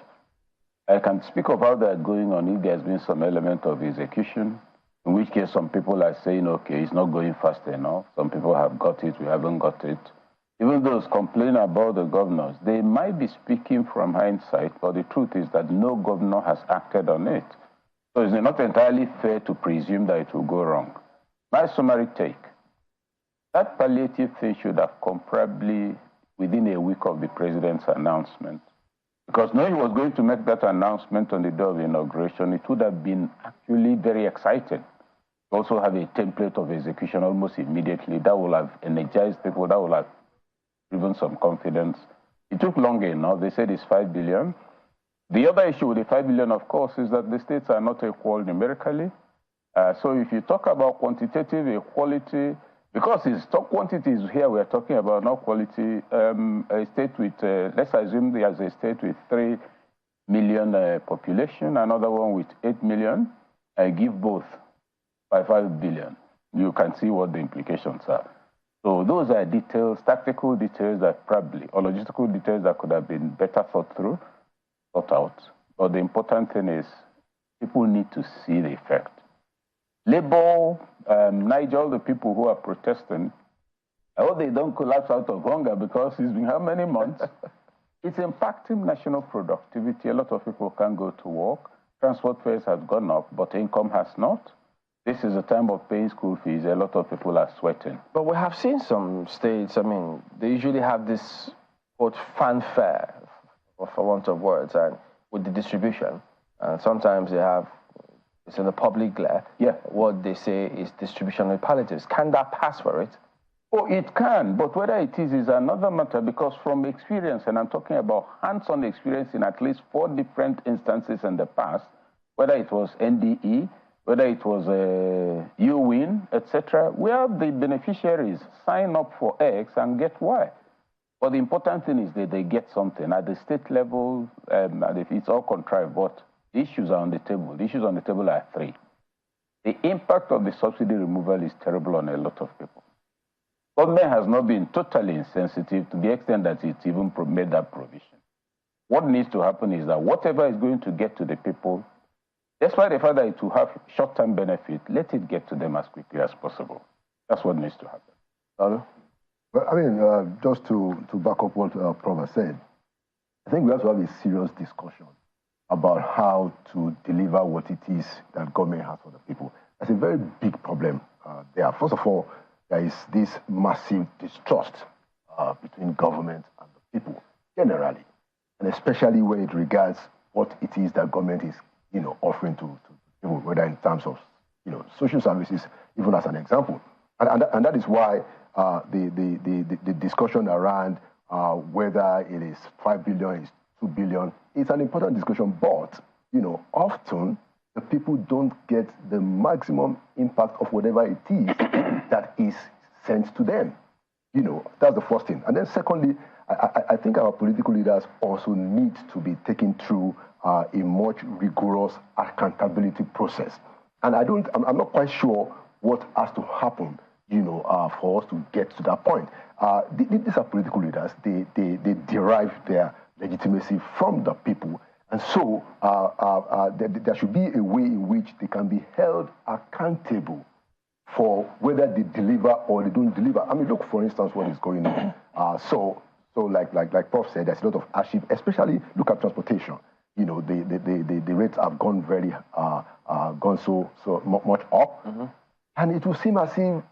S7: I can speak of how they're going on if there's been some element of execution, in which case some people are saying, okay, it's not going fast enough. Some people have got it, we haven't got it. Even those complaining about the governors, they might be speaking from hindsight, but the truth is that no governor has acted on it. So it's not entirely fair to presume that it will go wrong. My summary take, that palliative thing should have come probably within a week of the president's announcement. Because knowing he was going to make that announcement on the day of the inauguration, it would have been actually very exciting. Also have a template of execution almost immediately. That will have energized people. That will have given some confidence. It took long enough. They said it's 5 billion. The other issue with the 5 billion, of course, is that the states are not equal numerically. So if you talk about quantitative equality, because it's quantities here we're talking about, not quality, a state with, let's assume there's a state with 3 million population, another one with 8 million, I give both by 5 billion. You can see what the implications are. So those are details, tactical details that probably, or logistical details that could have been better thought out. But the important thing is people need to see the effect. Labour, Nigel, the people who are protesting, I hope they don't collapse out of hunger because it's been how many months? It's impacting national productivity. A lot of people can't go to work. Transport fares have gone up, but income has not. This is a time of paying school fees. A lot of people are sweating.
S2: But we have seen some states, I mean, they usually have this, quote, fanfare, for want of words, and with the distribution. And sometimes they have, it's in the public glare.
S7: Yeah.
S2: What they say is distribution of palliatives. Can that pass for it?
S7: Oh, it can, but whether it is another matter, because from experience, and I'm talking about hands-on experience in at least 4 different instances in the past, whether it was NDE, whether it was UWIN, etc., where the beneficiaries sign up for X and get Y. But the important thing is that they get something. At the state level, it's all contrived, but the issues are on the table. The issues on the table are 3. The impact of the subsidy removal is terrible on a lot of people. Government has not been totally insensitive to the extent that it's even made that provision. What needs to happen is that whatever is going to get to the people, despite the fact that it will have short-term benefit, let it get to them as quickly as possible. That's what needs to happen.
S8: Well, I mean, just to back up what Prof has said, I think we have to have a serious discussion about how to deliver what it is that government has for the people. That's a very big problem there. First of all, there is this massive distrust between government and the people generally, and especially when it regards what it is that government is, offering to people, whether in terms of, social services, even as an example. And that is why the discussion around whether it is 5 billion, is 2 billion, it's an important discussion, but, often the people don't get the maximum impact of whatever it is that is sent to them. That's the first thing. And then secondly, I think our political leaders also need to be taken through a much rigorous accountability process. And I'm not quite sure what has to happen, for us to get to that point. These are political leaders. They derive their legitimacy from the people. And so there should be a way in which they can be held accountable for whether they deliver or they don't deliver. I mean, look, for instance, what is going on. So like Prof said, there's a lot of hardship, especially look at transportation. The rates have gone gone so much up. Mm-hmm. And it will seem as if,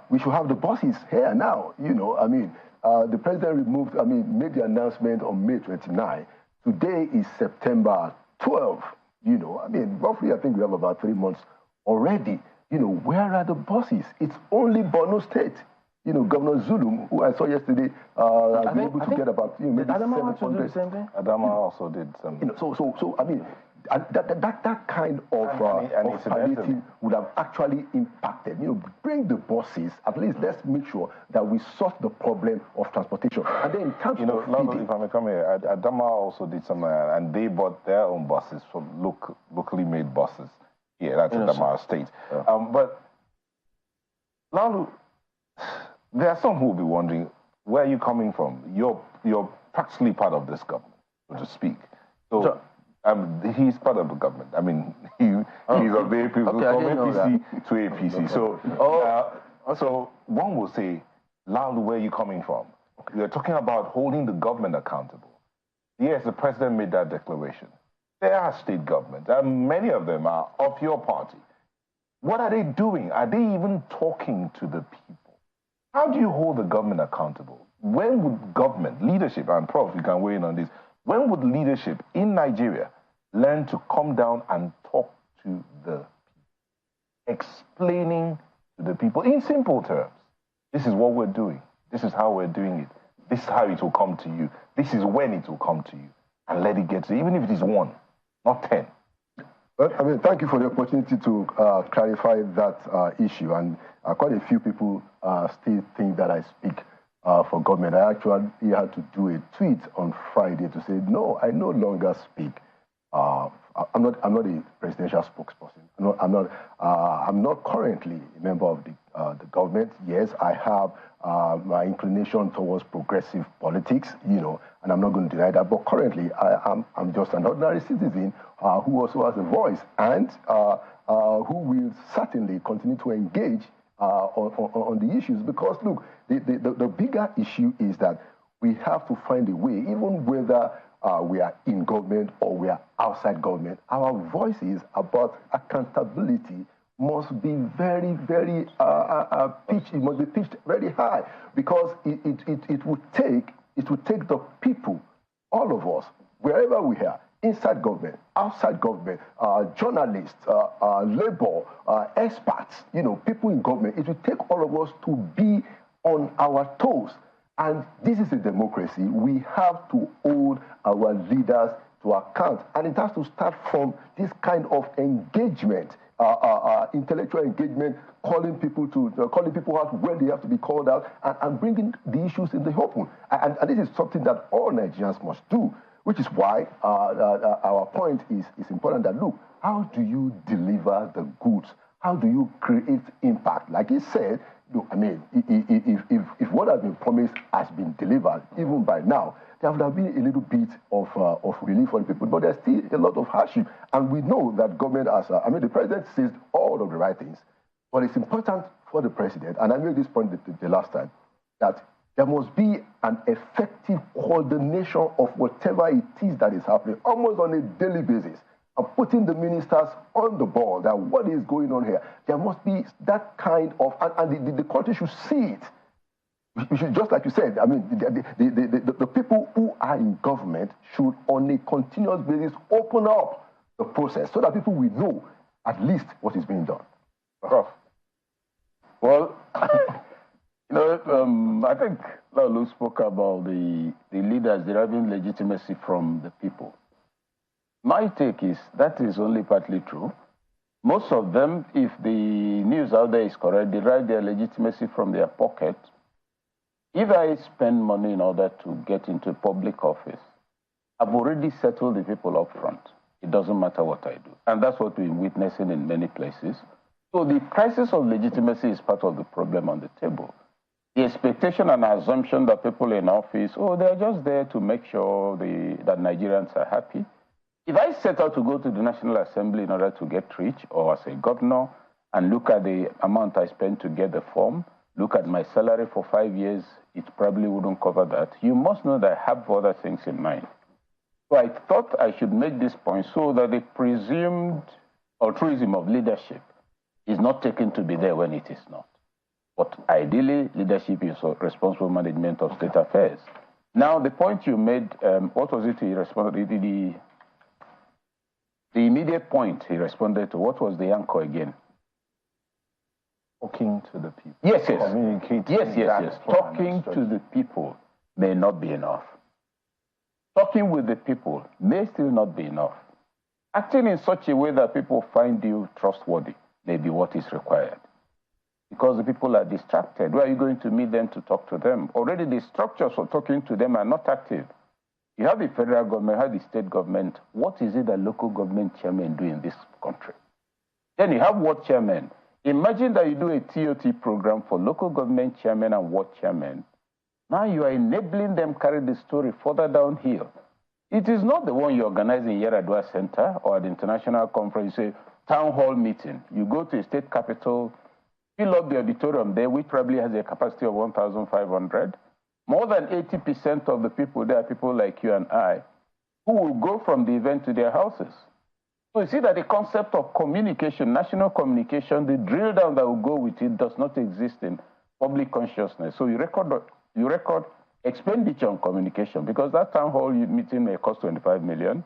S8: we should have the buses here now. The president made the announcement on May 29. Today is September 12. Roughly, I think we have about 3 months already. Where are the buses? It's only Borno State. Governor Zulum, who I saw yesterday, has been able to get about maybe 700.
S1: Adama also did something.
S8: So I mean, that kind of palliative would have actually impacted. Bring the buses. At least let's make sure that we solve the problem of transportation. And then in terms of feeding,
S1: if I may come here, Adama also did something, and they bought their own buses from locally made buses. Yeah, that's in Adama State. Yeah. But now, there are some who will be wondering, where are you coming from? You're practically part of this government, so to speak. So he's part of the government. I mean, he's of the APC, from APC to APC. So one will say, Laulu, where are you coming from? You're talking about holding the government accountable. Yes, the president made that declaration. There are state governments, and many of them are of your party. What are they doing? Are they even talking to the people? How do you hold the government accountable? When would government, leadership, and Prof, you can weigh in on this, when would leadership in Nigeria learn to come down and talk to the people? Explaining to the people in simple terms, this is what we're doing. This is how we're doing it. This is how it will come to you. This is when it will come to you. And let it get to you, even if it is 1, not 10.
S8: Well, thank you for the opportunity to clarify that issue. And quite a few people still think that I speak for government. I actually had to do a tweet on Friday to say, no, I no longer speak. I'm not a presidential spokesperson. I'm not currently a member of the government. Yes, I have my inclination towards progressive politics, you know, and I'm not going to deny that. But currently, I'm just an ordinary citizen who also has a voice and who will certainly continue to engage on the issues. Because, look, the bigger issue is that we have to find a way, even whether we are in government or we are outside government, our voices about accountability must be very, very pitched. It must be pitched very high, because it would take the people, all of us, wherever we are, inside government, outside government, journalists, labor, experts, you know, people in government. It would take all of us to be on our toes. And this is a democracy. We have to hold our leaders to account. And it has to start from this kind of engagement, intellectual engagement, calling people out when they have to be called out, and bringing the issues in the open. And this is something that all Nigerians must do, which is why our point is important that, look, how do you deliver the goods? How do you create impact? Like he said, look, I mean, if what has been promised has been delivered, even by now, there would have been a little bit of relief for the people, but there's still a lot of hardship. And we know that government has, the president says all of the right things, but it's important for the president, and I made this point the last time, that there must be an effective coordination of whatever it is that is happening, almost on a daily basis, and putting the ministers on the ball that what is going on here. There must be that kind of, and the country should see it. We should, just like you said, I mean, the people who are in government should, on a continuous basis, open up the process so that people will know at least what is being done.
S7: Well, you know, I think Laolu spoke about the leaders deriving legitimacy from the people. My take is that is only partly true. Most of them, if the news out there is correct, derive their legitimacy from their pocket. If I spend money in order to get into public office, I've already settled the people up front. It doesn't matter what I do. And that's what we're witnessing in many places. So the crisis of legitimacy is part of the problem on the table. The expectation and assumption that people in office, they're just there to make sure that Nigerians are happy. If I set out to go to the National Assembly in order to get rich, or as a governor, and look at the amount I spent to get the form, look at my salary for 5 years, it probably wouldn't cover that. You must know that I have other things in mind. So I thought I should make this point so that the presumed altruism of leadership is not taken to be there when it is not. But ideally, leadership is responsible management of state affairs. Now, the point you made, what was it he responded to? The immediate point he responded to, what was the anchor again?
S1: Talking to the people.
S7: Yes.
S1: Communicating.
S7: Yes. Talking to the people may not be enough. Talking with the people may still not be enough. Acting in such a way that people find you trustworthy may be what is required. Because the people are distracted. Where are you going to meet them to talk to them? Already the structures for talking to them are not active. You have the federal government, you have the state government. What is it that local government chairmen do in this country? Then you have ward chairmen. Imagine that you do a TOT program for local government chairmen and ward chairmen. Now you are enabling them carry the story further downhill. It is not the one you organize in Yaradua Center or at the international conference, say, town hall meeting. You go to a state capital, fill up the auditorium there, which probably has a capacity of 1,500. More than 80% of the people there are people like you and I who will go from the event to their houses. So you see that the concept of communication, national communication, the drill down that will go with it does not exist in public consciousness. So you record expenditure on communication because that town hall meeting may cost 25 million,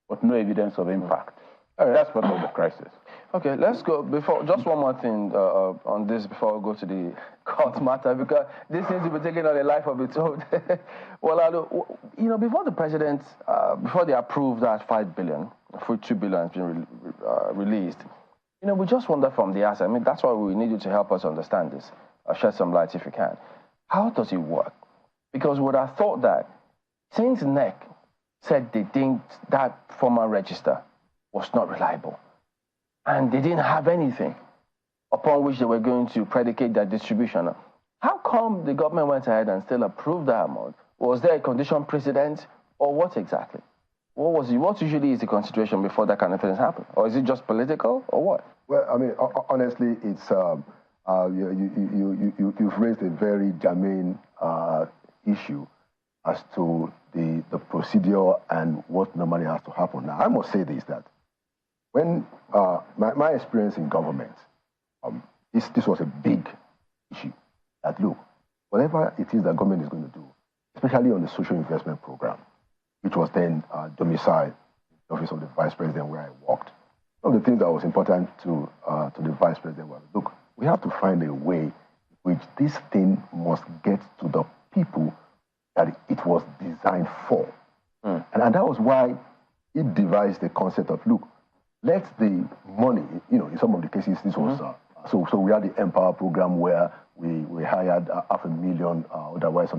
S7: but no evidence of impact. That's part of the crisis.
S2: Okay, let's go. Just one more thing on this before we go to the court matter, because this seems to be taking on a life of its own. Well, you know, before the president, before they approved that 5 billion, for 2 billion has been released, you know, we just wonder from the outside. I mean, that's why we need you to help us understand this, shed some light if you can. How does it work? Because what I thought that since NEC said they think that former register was not reliable, and they didn't have anything upon which they were going to predicate their distribution, how come the government went ahead and still approved that amount? Was there a condition precedent, or what exactly? What usually is the consideration before that kind of things happen? Or is it just political, or what?
S8: Well, I mean, honestly, it's you've raised a very germane issue as to the procedure and what normally has to happen. Now, I must say this, that when my experience in government, this was a big issue. That look, whatever it is that government is going to do, especially on the social investment program, which was then domiciled in the office of the vice president where I worked. One of the things that was important to the vice president was, look, we have to find a way which this thing must get to the people that it was designed for. And that was why it devised the concept of, look, let the money, in some of the cases, this was, so we had the Empower program where we hired 500,000 otherwise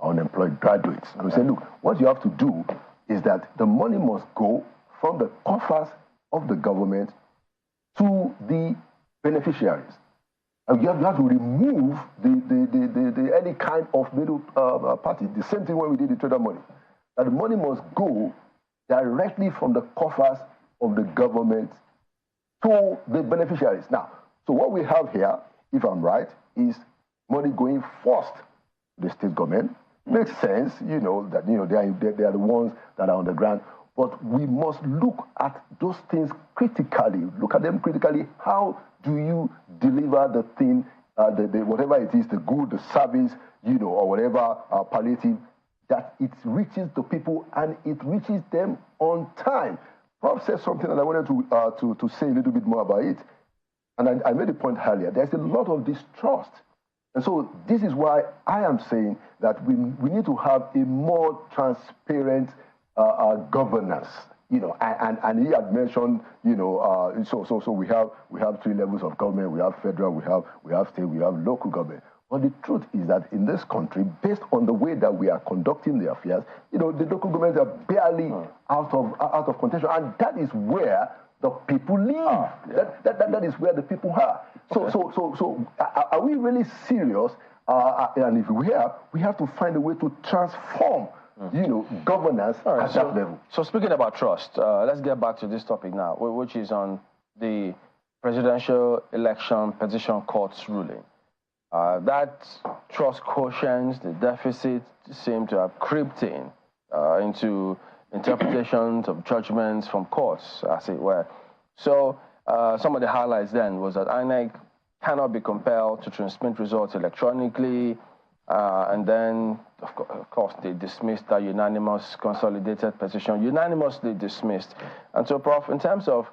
S8: unemployed graduates. And we said, look, what you have to do is that the money must go from the coffers of the government to the beneficiaries. And you have to remove any kind of middle party. The same thing when we did the trader money. That the money must go directly from the coffers of the government to the beneficiaries. Now, so what we have here, if I'm right, is money going first to the state government. Makes sense, that they are the ones that are on the ground. But we must look at those things critically. Look at them critically. How do you deliver the thing, whatever it is, the good, the service, or whatever palliative, that it reaches the people and it reaches them on time. Prof said something and I wanted to say a little bit more about it. And I made a point earlier. There's a lot of distrust. And so this is why I am saying that we need to have a more transparent governance. And he had mentioned, so we have 3 levels of government. We have federal, we have state, we have local government. But the truth is that in this country, based on the way that we are conducting the affairs, the local governments are barely out of contention, and that is where the people live. That is where the people are. Okay. So are we really serious? And if we are, we have to find a way to transform, governance at that level.
S2: So speaking about trust, let's get back to this topic now, which is on the Presidential Election Petition Court's ruling. That trust quotient, the deficit, seem to have crept in into interpretations of judgments from courts, as it were. So some of the highlights then was that INEC cannot be compelled to transmit results electronically, and then, of course, they dismissed that unanimous consolidated petition, unanimously dismissed. And so, Prof, in terms of,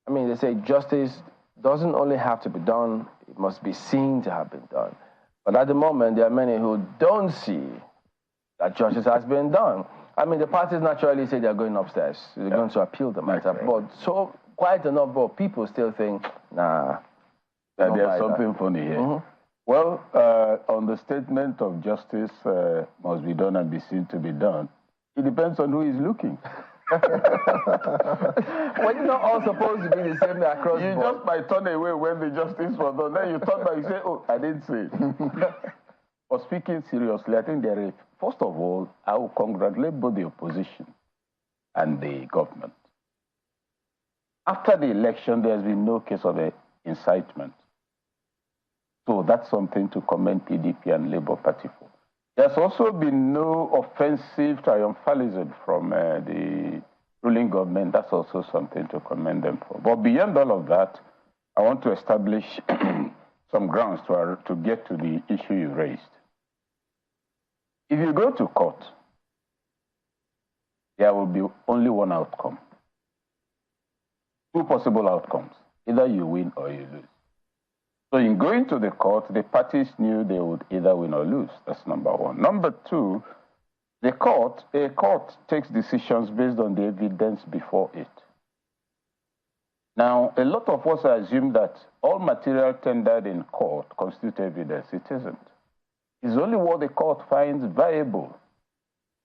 S2: they say justice doesn't only have to be done, it must be seen to have been done. But at the moment, there are many who don't see that justice has been done. The parties naturally say they're going upstairs. They're going to appeal the matter. But so quite a number of people still think, nah.
S7: There's something funny here. Well, on the statement of justice must be done and be seen to be done, it depends on who is looking.
S2: Well, you're not all supposed to be the same across the board.
S7: You just might turn away when the justice was done. Then you turn back and say, oh, I didn't say it. But speaking seriously, I think first of all, I will congratulate both the opposition and the government. After the election, there has been no case of incitement. So that's something to commend PDP and Labour Party for. There's also been no offensive triumphalism from the ruling government. That's also something to commend them for. But beyond all of that, I want to establish some grounds to get to the issue you raised. If you go to court, there will be only one outcome. 2 possible outcomes. Either you win or you lose. So in going to the court, the parties knew they would either win or lose. That's number 1. Number 2, a court takes decisions based on the evidence before it. Now, a lot of us assume that all material tendered in court constitutes evidence. It isn't. It's only what the court finds viable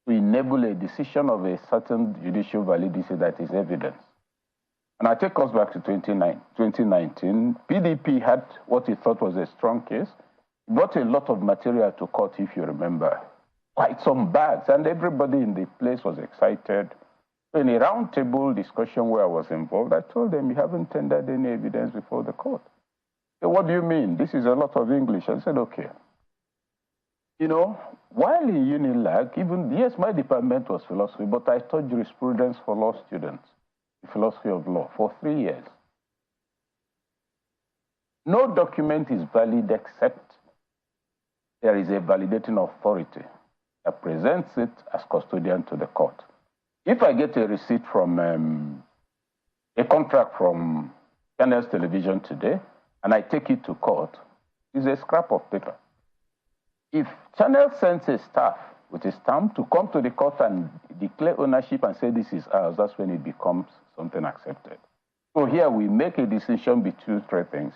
S7: to enable a decision of a certain judicial validity that is evidence. And I take us back to 2019. PDP had what he thought was a strong case. brought a lot of material to court, if you remember, quite some bags, and everybody in the place was excited. In a roundtable discussion where I was involved, I told them, you haven't tendered any evidence before the court. So what do you mean? This is a lot of English. I said, okay. You know, while in UNILAG, yes, my department was philosophy, but I taught jurisprudence for law students, the philosophy of law, for 3 years. No document is valid except there is a validating authority that presents it as custodian to the court. If I get a receipt from a contract from Channels Television today, and I take it to court, it's a scrap of paper. If Channel sends a staff with a stamp to come to the court and declare ownership and say this is ours, that's when it becomes something accepted. So here we make a decision between 3 things: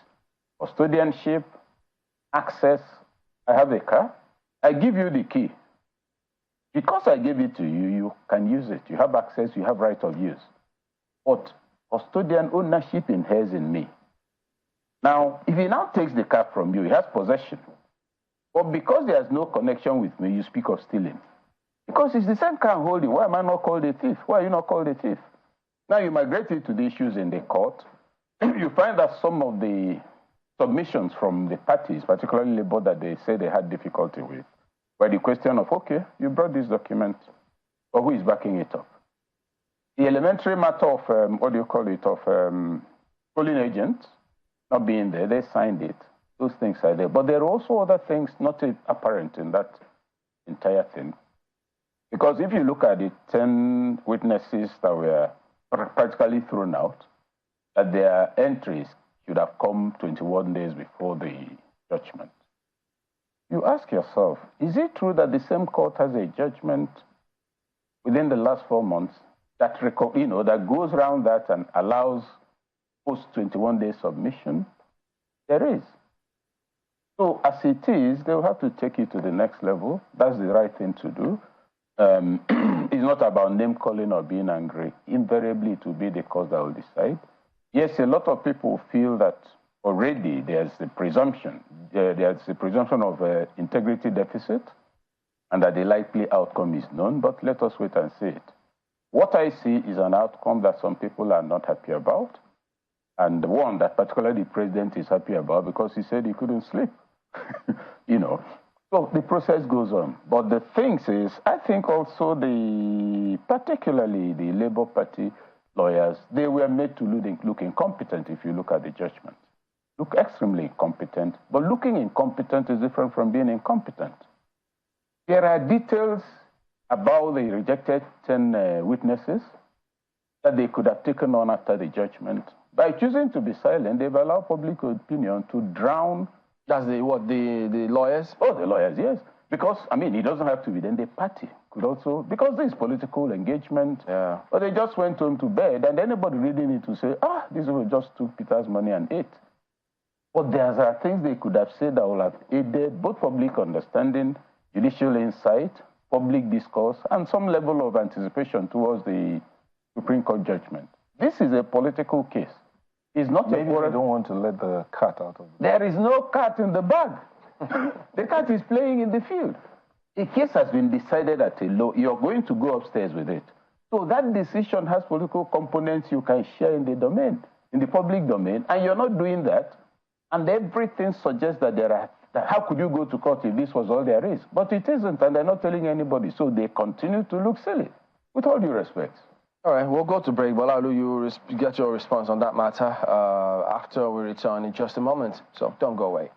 S7: custodianship, access. I have a car. I give you the key. Because I gave it to you, you can use it. You have access, you have right of use. But custodian ownership inheres in me. Now, if he now takes the car from you, he has possession. But because there's no connection with me, you speak of stealing. Because it's the same car I'm holding. Why am I not called a thief? Why are you not called a thief? Now you migrate it to the issues in the court. You find that some of the submissions from the parties, particularly Labour, that they say they had difficulty with, were the question of, okay, you brought this document, but who is backing it up? The elementary matter of, polling agents not being there, they signed it. Those things are there. But there are also other things not apparent in that entire thing. Because if you look at the 10 witnesses that were practically thrown out, that their entries should have come 21 days before the judgment. You ask yourself, is it true that the same court has a judgment within the last 4 months that, that goes around that and allows post-21-day submission? There is. So as it is, they'll have to take it to the next level. That's the right thing to do. It's not about name-calling or being angry. Invariably, it will be the court that will decide. Yes, a lot of people feel that already there's a presumption. There's a presumption of integrity deficit and that the likely outcome is known, but let us wait and see it. What I see is an outcome that some people are not happy about, and one that particularly the president is happy about because he said he couldn't sleep. So the process goes on. But the thing is, I think also particularly the Labour Party lawyers, they were made to look incompetent if you look at the judgment. Look extremely incompetent, but looking incompetent is different from being incompetent. There are details about the rejected 10 witnesses that they could have taken on after the judgment. By choosing to be silent, they've allowed public opinion to drown.
S2: That's the lawyers?
S7: Oh, the lawyers, yes. Because, it doesn't have to be then the party could also, because there's political engagement.
S2: Yeah.
S7: But they just went home to bed, and anybody reading it will say, these people just took Peter's money and ate. But there are things they could have said that will have aided both public understanding, judicial insight, public discourse, and some level of anticipation towards the Supreme Court judgment. This is a political case. It's not
S1: Maybe they don't want to let the cat out of the
S7: bag. There is no cat in the bag. The cat is playing in the field. A case has been decided at a law. You're going to go upstairs with it. So that decision has political components you can share in the domain, in the public domain, and you're not doing that. And everything suggests that how could you go to court if this was all there is? But it isn't, and they're not telling anybody. So they continue to look silly, with all due respect.
S2: All right, we'll go to break. Bolalu, you get your response on that matter after we return in just a moment. So don't go away.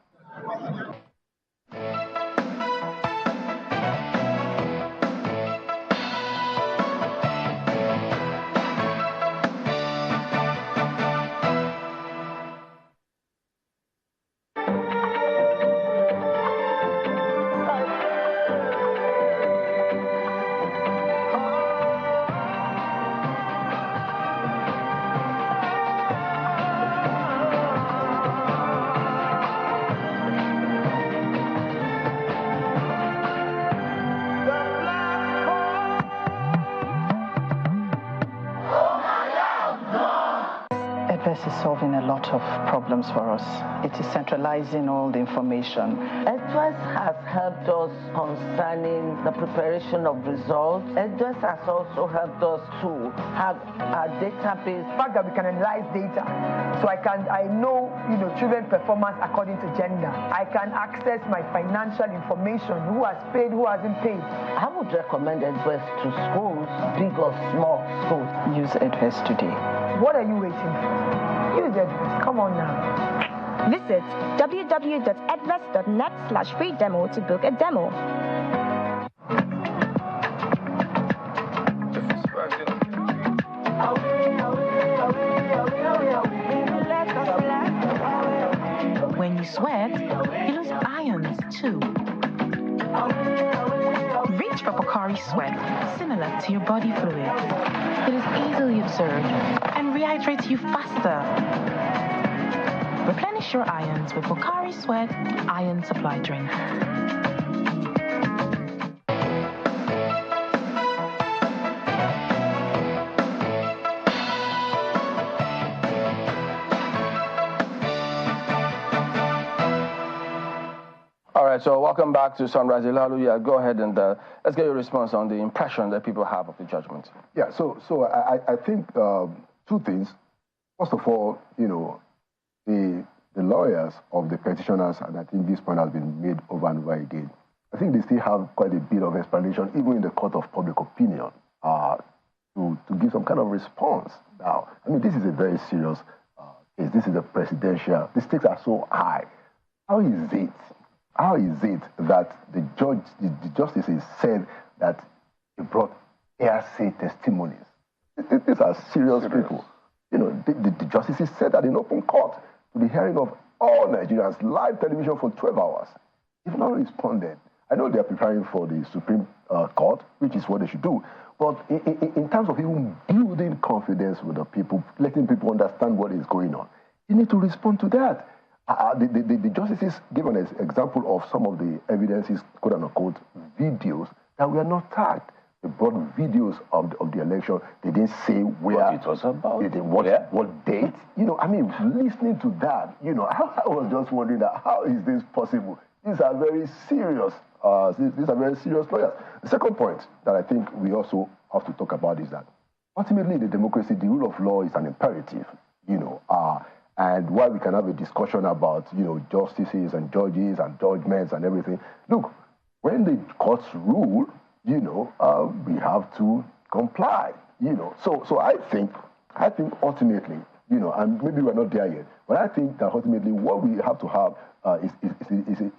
S9: EDVES is solving a lot of problems for us. It is centralizing all the information.
S10: EDVES has helped us concerning the preparation of results. EDVES has also helped us to have a database.
S11: The fact that we can analyze data, so I know children performance according to gender. I can access my financial information, who has paid, who hasn't paid.
S10: I would recommend EDVES to schools, big or small schools.
S9: Use EDVES today.
S11: What are you waiting for? Use EDVES. Come on now.
S12: Visit www.edves.net/free demo to book a demo.
S13: When you sweat, you lose ions too. Reach for Pocari Sweat, similar to your body fluid. It is easily absorbed and rehydrates you faster. Replenish your ions with Pocari Sweat Ion Supply Drink.
S2: All right, so welcome back to Sunrise Ilalu. Yeah, go ahead and let's get your response on the impression that people have of the judgment.
S8: Yeah, so I think two things. First of all, the lawyers of the petitioners, and I think this point has been made over and over again, I think they still have quite a bit of explanation, even in the court of public opinion, to give some kind of response. Now, I mean, this is a very serious case. This is a presidential. The stakes are so high. How is it that the justices said that they brought hearsay testimonies? These are serious people. The justices said that in open court to the hearing of all Nigerians, live television for 12 hours. They've not responded. I know they're preparing for the Supreme Court, which is what they should do. But in terms of even building confidence with the people, letting people understand what is going on, you need to respond to that. The justices gave an example of some of the evidences, quote unquote, videos that were not tagged. They brought videos of the election. They didn't say where
S7: what it was about.
S8: They didn't what date. I mean, listening to that, I was just wondering that how is this possible? These are very serious. These are very serious lawyers. The second point that I think we also have to talk about is that ultimately, the democracy, the rule of law is an imperative. And while we can have a discussion about, justices and judges and judgments and everything, look, when the courts rule, we have to comply, So I think ultimately, and maybe we're not there yet, but I think that ultimately what we have to have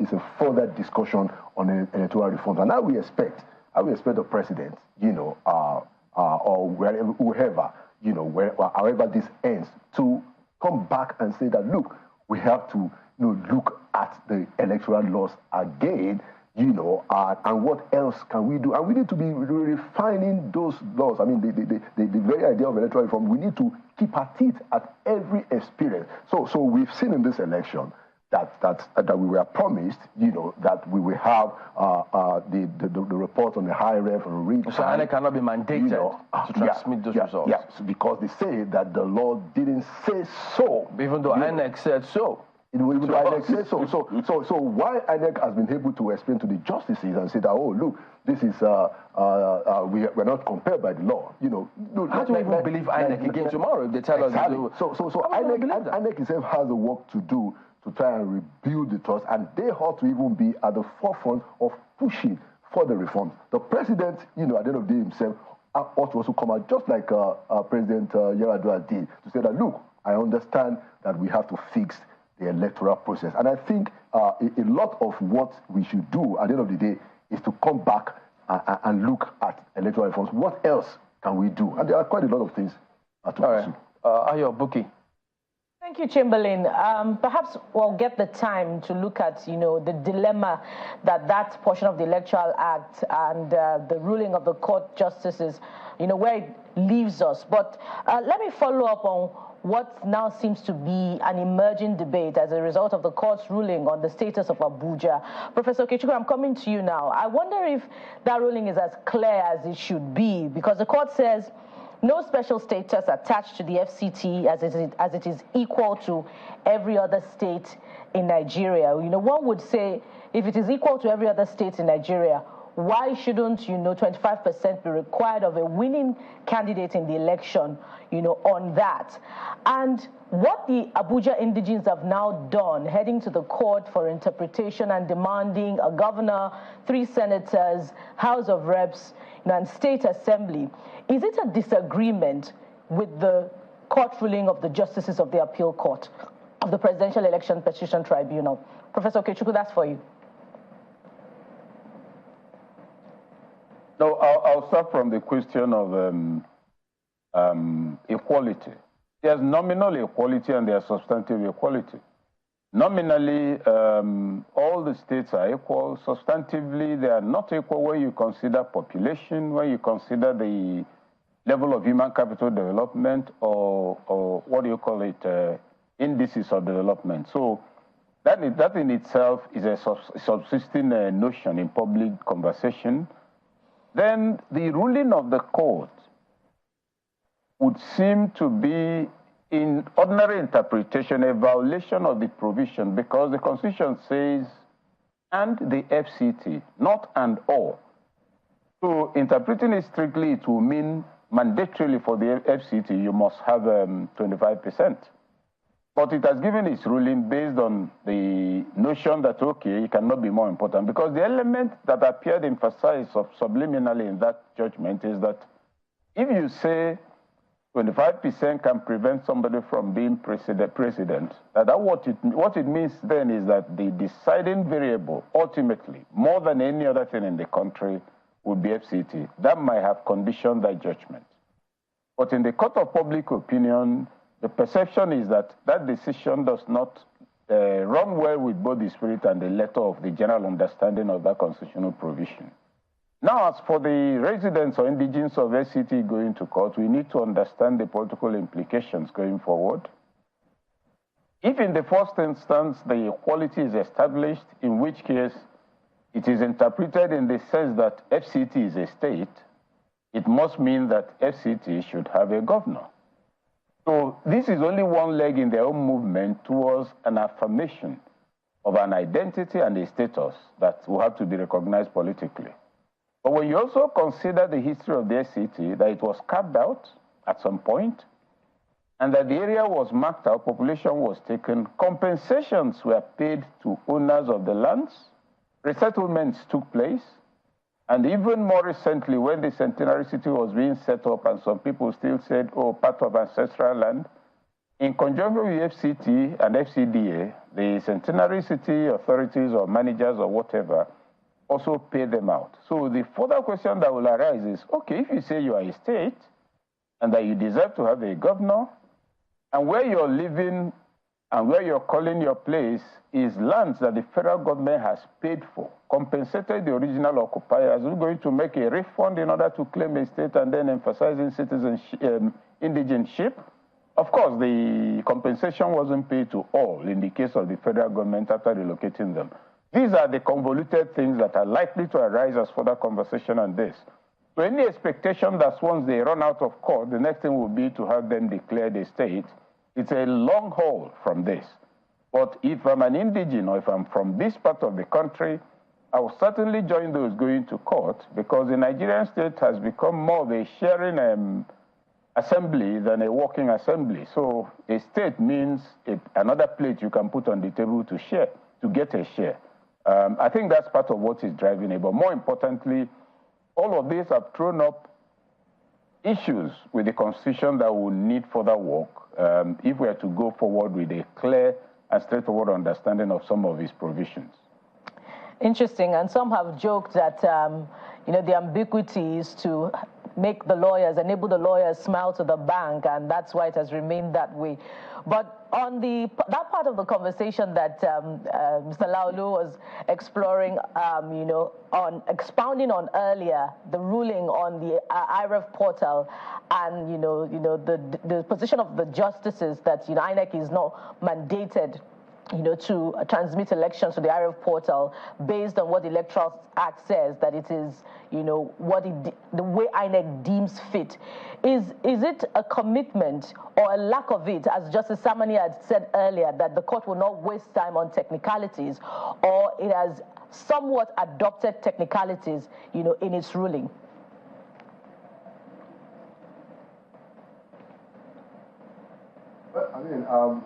S8: is a further discussion on electoral reforms. And I will expect the president, or whoever, however this ends, to come back and say that, look, we have to look at the electoral laws again, and what else can we do? And we need to be refining those laws. I mean, the very idea of electoral reform, we need to keep at it at every experience. So we've seen in this election that we were promised, that we will have the report on the high ref and read.
S2: So INEC cannot be mandated to transmit those results.
S8: Yeah, because they say that the law didn't say so.
S2: Even though INEC said so.
S8: Even though INEC said so. So why INEC has been able to explain to the justices and say that, oh, look, this is, we're not compared by the law.
S2: How do we even believe INEC again tomorrow if they tell us to do?
S8: So INEC itself has the work to do to try and rebuild the trust, and they ought to even be at the forefront of pushing for the reforms. The president, at the end of the day himself, ought to also come out, just like President Yar'Adua did, to say that, look, I understand that we have to fix the electoral process. And I think a lot of what we should do at the end of the day is to come back and look at electoral reforms. What else can we do? And there are quite a lot of things to pursue.
S2: Ayo Buki.
S3: Thank you, Chamberlain. Perhaps we'll get the time to look at, the dilemma that portion of the Electoral Act and the ruling of the court justices, where it leaves us. But let me follow up on what now seems to be an emerging debate as a result of the court's ruling on the status of Abuja. Professor Okechukwu, I'm coming to you now. I wonder if that ruling is as clear as it should be, because the court says no special status attached to the FCT as it is equal to every other state in Nigeria. One would say, if it is equal to every other state in Nigeria, why shouldn't, 25% be required of a winning candidate in the election, on that? And what the Abuja indigenes have now done, heading to the court for interpretation and demanding a governor, 3 senators, House of Reps, and State Assembly, is it a disagreement with the court ruling of the Justices of the Appeal Court of the Presidential Election Petition Tribunal? Professor Okechukwu, that's for you.
S7: No, I'll start from the question of equality. There's nominal equality and there's substantive equality. Nominally, all the states are equal. Substantively, they are not equal when you consider population, when you consider the level of human capital development, or what do you call it, indices of development. So that in itself is a subsisting notion in public conversation. Then the ruling of the court would seem to be, in ordinary interpretation, a violation of the provision, because the Constitution says, and the FCT, not and or. So interpreting it strictly, it will mean mandatorily for the FCT, you must have 25%. But it has given its ruling based on the notion that, okay, it cannot be more important, because the element that appeared emphasized subliminally in that judgment is that if you say 25% can prevent somebody from being president, what it means then is that the deciding variable, ultimately, more than any other thing in the country, would be FCT. That might have conditioned that judgment. But in the court of public opinion, the perception is that that decision does not run well with both the spirit and the letter of the general understanding of that constitutional provision. Now, as for the residents or indigenes of FCT going to court, we need to understand the political implications going forward. If in the first instance the equality is established, in which case it is interpreted in the sense that FCT is a state, it must mean that FCT should have a governor. So this is only one leg in their own movement towards an affirmation of an identity and a status that will have to be recognized politically. But when you also consider the history of the FCT, that it was carved out at some point, and that the area was marked out, population was taken, compensations were paid to owners of the lands, resettlements took place, and even more recently, when the Centenary City was being set up, and some people still said, oh, part of ancestral land, in conjunction with FCT and FCDA, the Centenary City authorities or managers or whatever also pay them out. So the further question that will arise is, okay, if you say you are a state and that you deserve to have a governor, and where you're living and where you're calling your place is lands that the federal government has paid for, compensated the original occupiers, we're going to make a refund in order to claim a state and then emphasizing citizenship, indigenship. Of course, the compensation wasn't paid to all in the case of the federal government after relocating them. These are the convoluted things that are likely to arise as further conversation on this. So any expectation that once they run out of court, the next thing will be to have them declared a state. It's a long haul from this. But if I'm an indigene or if I'm from this part of the country, I will certainly join those going to court, because the Nigerian state has become more of a sharing assembly than a working assembly. So a state means another plate you can put on the table to share, to get a share. I think that's part of what is driving it. But more importantly, all of these have thrown up issues with the Constitution that will need further work if we are to go forward with a clear and straightforward understanding of some of its provisions.
S3: Interesting. And some have joked that, the ambiguity is to make the lawyers, enable the lawyers smile to the bank, and that's why it has remained that way. But on that part of the conversation that Mr. Laolu was exploring, on expounding on earlier, the ruling on the IREF portal, and the position of the justices that INEC is not mandated to transmit elections to the IREV portal based on what the Electoral Act says, that it is, the way INEC deems fit. Is it a commitment or a lack of it, as Justice Samani had said earlier, that the court will not waste time on technicalities, or it has somewhat adopted technicalities, in its ruling?
S8: Well, I'm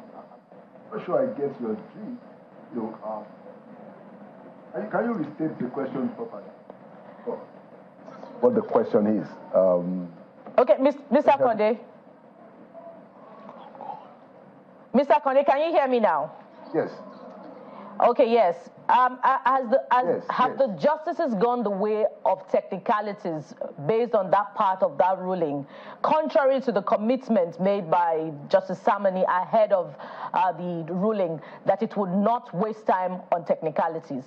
S8: not sure I get your drift. Can you restate the question properly? Oh. What the question is?
S3: Okay, Mr. Konde. Mr. Konde, can you hear me now?
S8: Yes.
S3: Okay, yes. Have the justices gone the way of technicalities based on that part of that ruling, contrary to the commitment made by Justice Samani ahead of the ruling that it would not waste time on technicalities?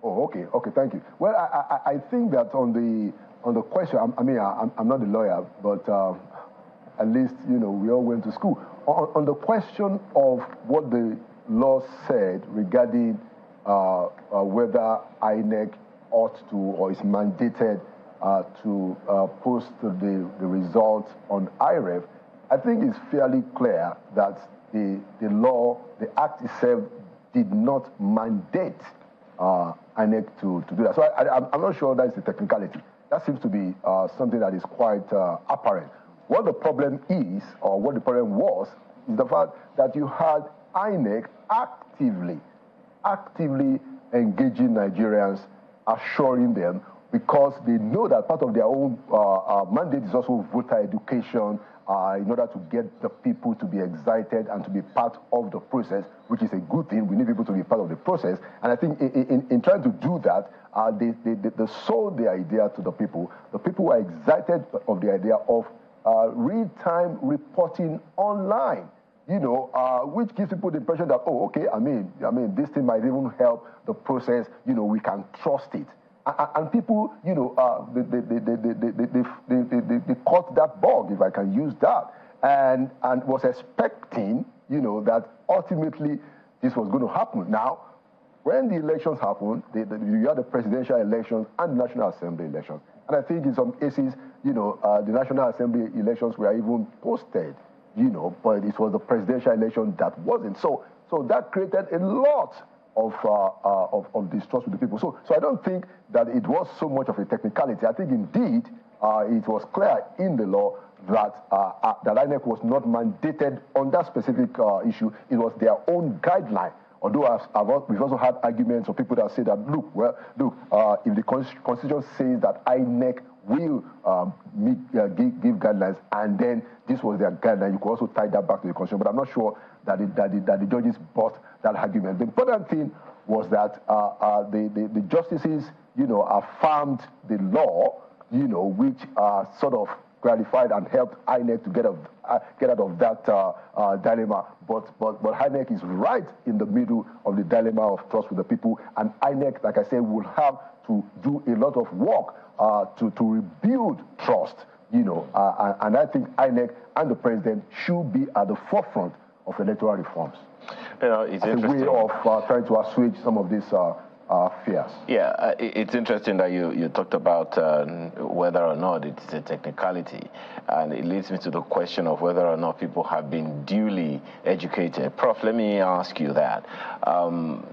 S8: Oh, okay, thank you. Well, I think that on the question, I'm not a lawyer, but at least we all went to school. On the question of what the law said regarding whether INEC ought to or is mandated to post the results on IREV, I think it's fairly clear that the law, the Act itself, did not mandate INEC to do that. So I'm not sure that's the technicality. That seems to be something that is quite apparent. What the problem is, or what the problem was, is the fact that you had INEC actively engaging Nigerians, assuring them, because they know that part of their own mandate is also voter education, in order to get the people to be excited and to be part of the process, which is a good thing. We need people to be part of the process. And I think in trying to do that, they sold the idea to the people. The people were excited of the idea of real-time reporting online, which gives people the impression that, oh, okay, this thing might even help the process, we can trust it. And people, they caught that bug, if I can use that, and was expecting, that ultimately this was going to happen. Now, when the elections happened, you had the presidential elections and National Assembly elections. And I think in some cases, the National Assembly elections were even posted, but it was the presidential election that wasn't. So that created a lot of distrust with the people. So I don't think that it was so much of a technicality. I think indeed it was clear in the law that INEC was not mandated on that specific issue. It was their own guideline. Although we've also had arguments of people that say that, if the Constitution says that INEC will give guidelines, and then this was their guideline, you could also tie that back to the Constitution. But I'm not sure that the judges bought that argument. The important thing was that the justices, affirmed the law, which sort of clarified and helped INEC to get out of that dilemma. But INEC is right in the middle of the dilemma of trust with the people, and INEC, like I said, will have to do a lot of work to rebuild trust, and I think INEC and the president should be at the forefront of electoral reforms.
S4: It's
S8: as a way of trying to assuage some of these fears.
S4: Yeah, it's interesting that you talked about whether or not it's a technicality, and it leads me to the question of whether or not people have been duly educated. Prof, let me ask you that. I'm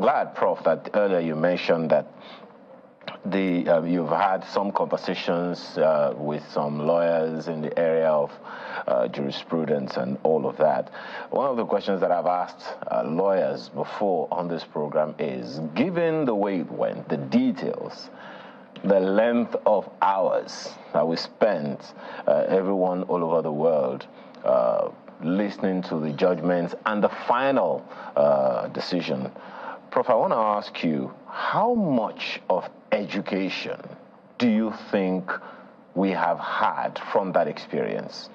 S4: glad, Prof, that earlier you mentioned that you've had some conversations with some lawyers in the area of jurisprudence and all of that. One of the questions that I've asked lawyers before on this program is, given the way it went, the details, the length of hours that we spent, everyone all over the world, listening to the judgments and the final decision, Prof, I want to ask you, how much of education do you think we have had from that experience?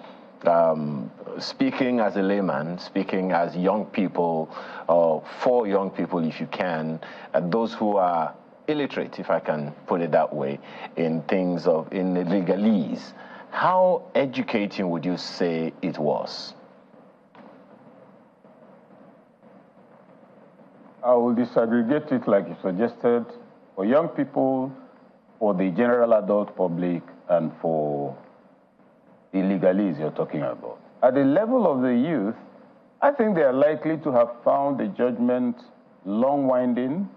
S4: Speaking as a layman, speaking as young people, for young people if you can, those who are illiterate, if I can put it that way, in the legalese, how educating would you say it was?
S7: I will disaggregate it like you suggested, for young people, for the general adult public, and for the legalese you're talking about. At the level of the youth, I think they are likely to have found the judgment long-winding,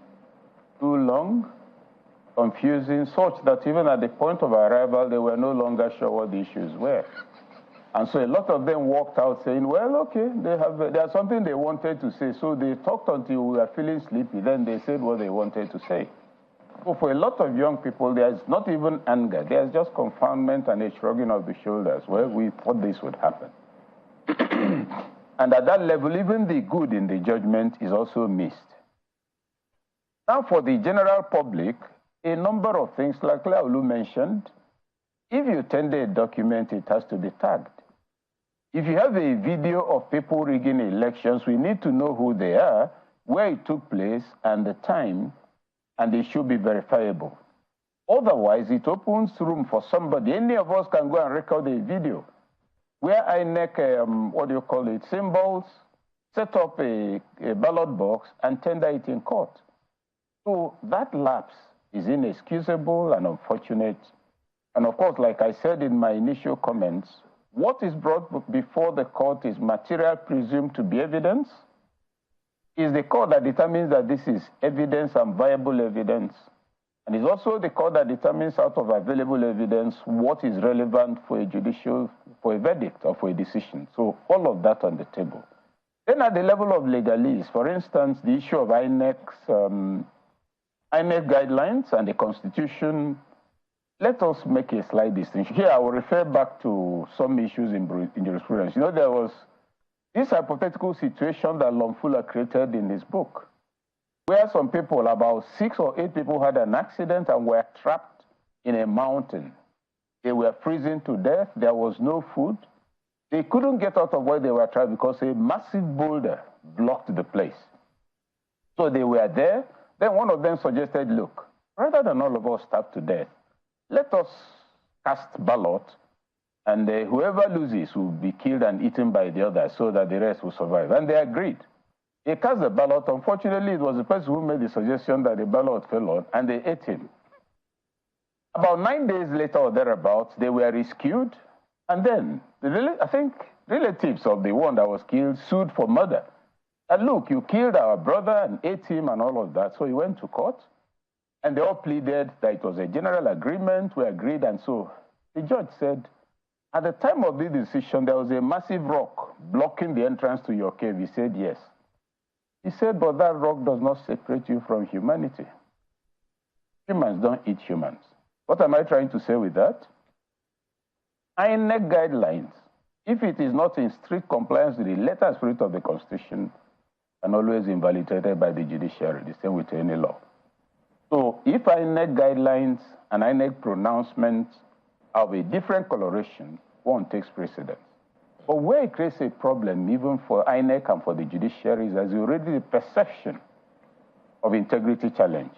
S7: too long, confusing, such that even at the point of arrival, they were no longer sure what the issues were. And so a lot of them walked out saying, well, okay, there's something they wanted to say. So they talked until we were feeling sleepy. Then they said what they wanted to say. So for a lot of young people, there's not even anger. There's just confoundment and a shrugging of the shoulders. Well, we thought this would happen. And at that level, even the good in the judgment is also missed. Now, for the general public, a number of things, like Laolu mentioned, if you tender a document, it has to be tagged. If you have a video of people rigging elections, we need to know who they are, where it took place, and the time, and they should be verifiable. Otherwise, it opens room for somebody. Any of us can go and record a video where I symbols, set up a ballot box, and tender it in court. So that lapse is inexcusable and unfortunate. And of course, like I said in my initial comments, what is brought before the court is material presumed to be evidence. It's the court that determines that this is evidence and viable evidence. And it's also the court that determines out of available evidence what is relevant for a verdict or for a decision. So all of that on the table. Then at the level of legalese, for instance, the issue of INEC guidelines and the Constitution, let us make a slight distinction. Here I will refer back to some issues in jurisprudence. You know, there was this hypothetical situation that Lomfula created in his book, where some people, about 6 or 8 people, had an accident and were trapped in a mountain. They were freezing to death. There was no food. They couldn't get out of where they were trapped because a massive boulder blocked the place. So they were there. Then one of them suggested, look, rather than all of us starve to death, let us cast ballot, and whoever loses will be killed and eaten by the others so that the rest will survive. And they agreed. They cast the ballot. Unfortunately, it was the person who made the suggestion that the ballot fell on, and they ate him. About 9 days later or thereabouts, they were rescued, and then I think relatives of the one that was killed sued for murder. And look, you killed our brother and ate him and all of that. So he went to court, and they all pleaded that it was a general agreement. We agreed, and so the judge said, at the time of the decision, there was a massive rock blocking the entrance to your cave. He said, yes. He said, but that rock does not separate you from humanity. Humans don't eat humans. What am I trying to say with that? INEC guidelines, if it is not in strict compliance with the letter and spirit of the Constitution, and always invalidated by the judiciary, the same with any law. So if INEC guidelines and INEC pronouncements have a different coloration, one takes precedence. But where it creates a problem, even for INEC and for the judiciary, is there's already the perception of integrity challenge.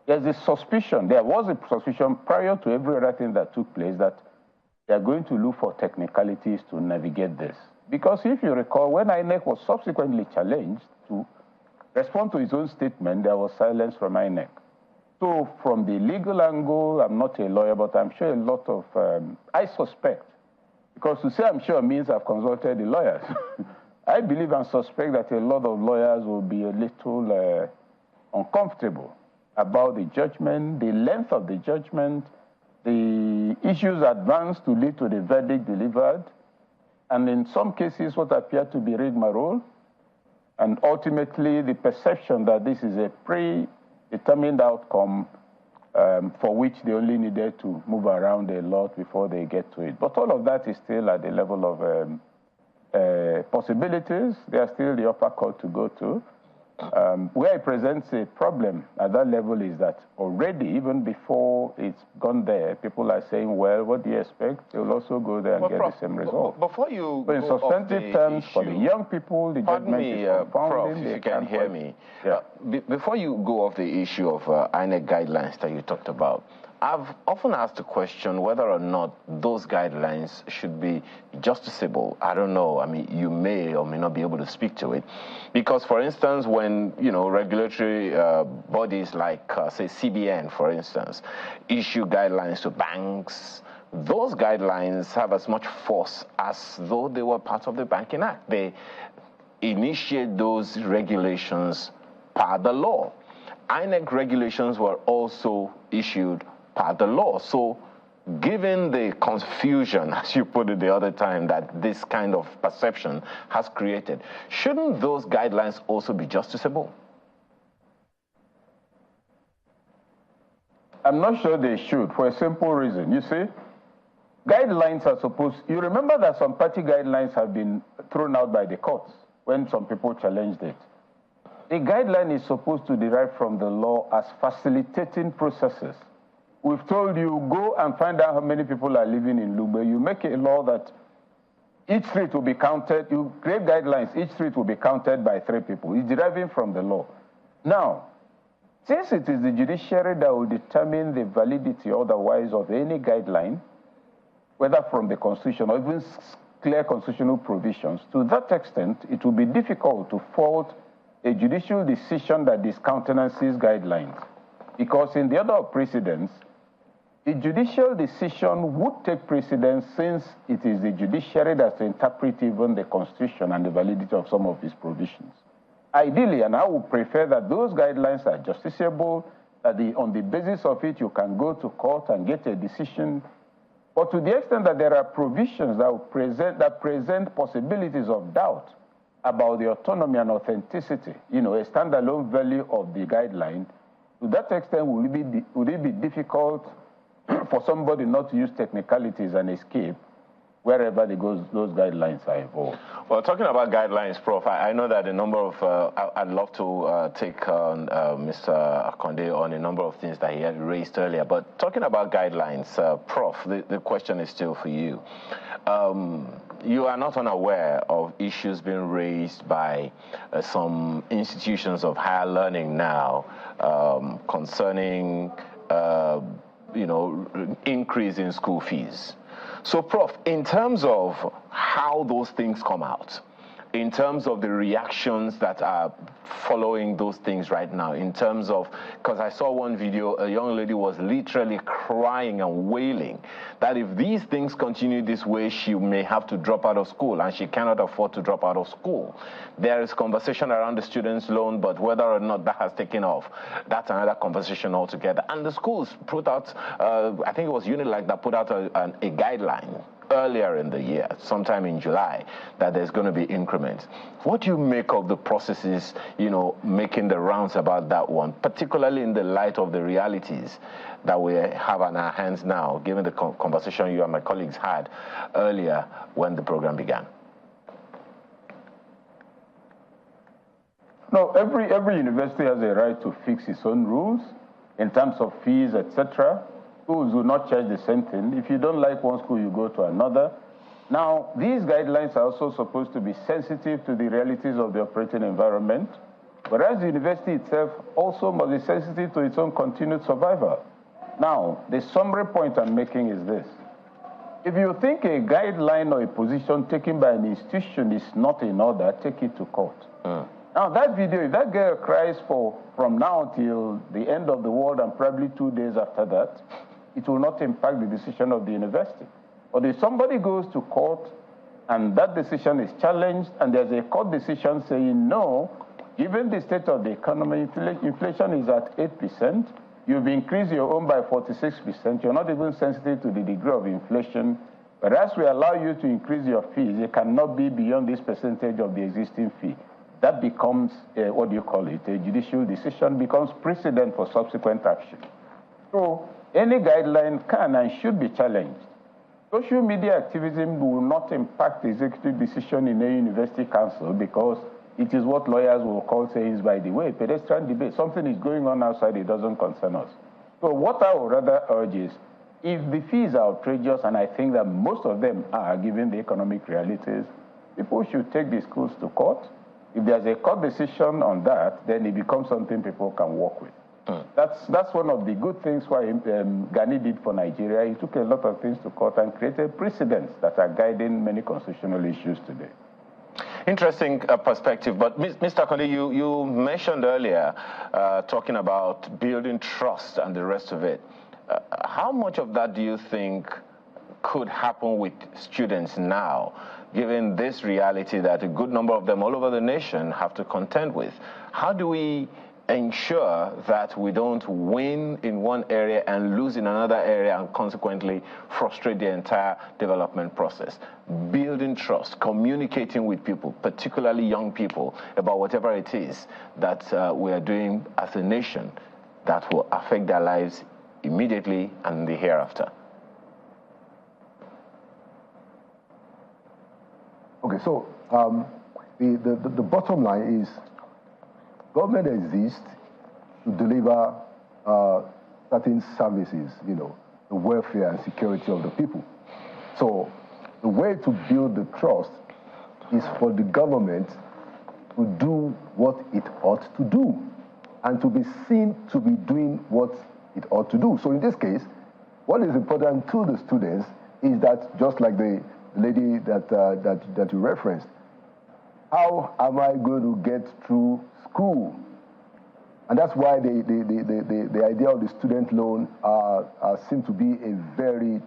S7: There's a suspicion, there was a suspicion prior to every other thing that took place that they're going to look for technicalities to navigate this. Because if you recall, when INEC was subsequently challenged to respond to his own statement, there was silence from INEC. So from the legal angle, I'm not a lawyer, but I'm sure a lot of, I suspect, because to say I'm sure means I've consulted the lawyers. I believe and suspect that a lot of lawyers will be a little uncomfortable about the judgment, the length of the judgment, the issues advanced to lead to the verdict delivered, and in some cases what appeared to be rigmarole, and ultimately the perception that this is a predetermined outcome for which they only needed to move around a lot before they get to it. But all of that is still at the level of possibilities. There's still the upper court to go to. Where it presents a problem at that level is that already, even before it's gone there, people are saying, well, what do you expect? They will also go there and get the same result.
S4: Before you
S7: so in substantive terms, for the young people, the judgment is confounding.
S4: Prof, if you can hear me.
S7: Yeah.
S4: Before you go off the issue of INEC guidelines that you talked about, I've often asked the question whether or not those guidelines should be justiciable. I don't know. I mean, you may or may not be able to speak to it. Because, for instance, when, regulatory bodies like, say, CBN, for instance, issue guidelines to banks, those guidelines have as much force as though they were part of the Banking Act. They initiate those regulations per the law. INEC regulations were also issued per the law. So given the confusion, as you put it the other time, that this kind of perception has created, shouldn't those guidelines also be justiciable?
S7: I'm not sure they should, for a simple reason. You see, guidelines are supposed, you remember that some party guidelines have been thrown out by the courts when some people challenged it. A guideline is supposed to derive from the law as facilitating processes. We've told you, go and find out how many people are living in Lugbe. You make a law that each street will be counted. You create guidelines, each street will be counted by 3 people. It's deriving from the law. Now, since it is the judiciary that will determine the validity otherwise of any guideline, whether from the Constitution or even clear constitutional provisions, to that extent, it will be difficult to fault a judicial decision that discountenances guidelines. Because in the order of precedence, a judicial decision would take precedence since it is the judiciary that's to interpret even the Constitution and the validity of some of its provisions. Ideally, and I would prefer that those guidelines are justiciable, that on the basis of it you can go to court and get a decision. But to the extent that there are provisions that present possibilities of doubt about the autonomy and authenticity, a standalone value of the guideline, to that extent, would it be difficult for somebody not to use technicalities and escape wherever those guidelines are involved?
S4: Well, talking about guidelines, Prof, I know that a number of, I'd love to take Mr. Akonde on a number of things that he had raised earlier, but talking about guidelines, Prof, the question is still for you. You are not unaware of issues being raised by some institutions of higher learning now concerning, increase in school fees. So, Prof, in terms of how those things come out, in terms of the reactions that are following those things right now, in terms of, because I saw one video, a young lady was literally crying and wailing that if these things continue this way, she may have to drop out of school, and she cannot afford to drop out of school. There is conversation around the student's loan, but whether or not that has taken off, that's another conversation altogether. And the schools put out, I think it was Unilag that put out a guideline earlier in the year, sometime in July, that there's going to be increments. What do you make of the processes, making the rounds about that one, particularly in the light of the realities that we have on our hands now, given the conversation you and my colleagues had earlier when the program began?
S7: No, every university has a right to fix its own rules in terms of fees, etc. Schools will not charge the same thing. If you don't like one school, you go to another. Now, these guidelines are also supposed to be sensitive to the realities of the operating environment, whereas the university itself also must be sensitive to its own continued survival. Now, the summary point I'm making is this. If you think a guideline or a position taken by an institution is not in order, take it to court. Now, that video, if that girl cries from now till the end of the world and probably 2 days after that, it will not impact the decision of the university. But if somebody goes to court and that decision is challenged and there's a court decision saying, no, given the state of the economy, inflation is at 8%, you've increased your own by 46%, you're not even sensitive to the degree of inflation, whereas we allow you to increase your fees, it cannot be beyond this percentage of the existing fee. That becomes, what do you call it, a judicial decision, becomes precedent for subsequent action. So any guideline can and should be challenged. Social media activism will not impact the executive decision in a university council because it is what lawyers will call sayings by the way, pedestrian debate. Something is going on outside, it doesn't concern us. So what I would rather urge is, if the fees are outrageous, and I think that most of them are given the economic realities, people should take the schools to court. If there's a court decision on that, then it becomes something people can work with. That's one of the good things why Gani did for Nigeria. He took a lot of things to court and created precedents that are guiding many constitutional issues today.
S4: Interesting perspective. But Mr. Akonde, you mentioned earlier talking about building trust and the rest of it. How much of that do you think could happen with students now, given this reality that a good number of them all over the nation have to contend with? How do we ensure that we don't win in one area and lose in another area and consequently frustrate the entire development process? Building trust, communicating with people, particularly young people, about whatever it is that we are doing as a nation that will affect their lives immediately and the hereafter.
S8: Okay, so the bottom line is government exists to deliver certain services, you know, the welfare and security of the people. So the way to build the trust is for the government to do what it ought to do and to be seen to be doing what it ought to do. So in this case, what is important to the students is that, just like the lady that you referenced, how am I going to get through school? And that's why the idea of the student loan seemed to be a very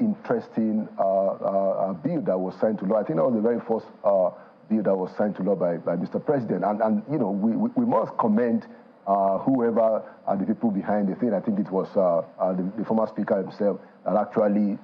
S8: interesting bill that was signed to law. I think that was the very first bill that was signed to law by Mr. President. And you know, we must commend whoever are the people behind the thing. I think it was the former speaker himself that actually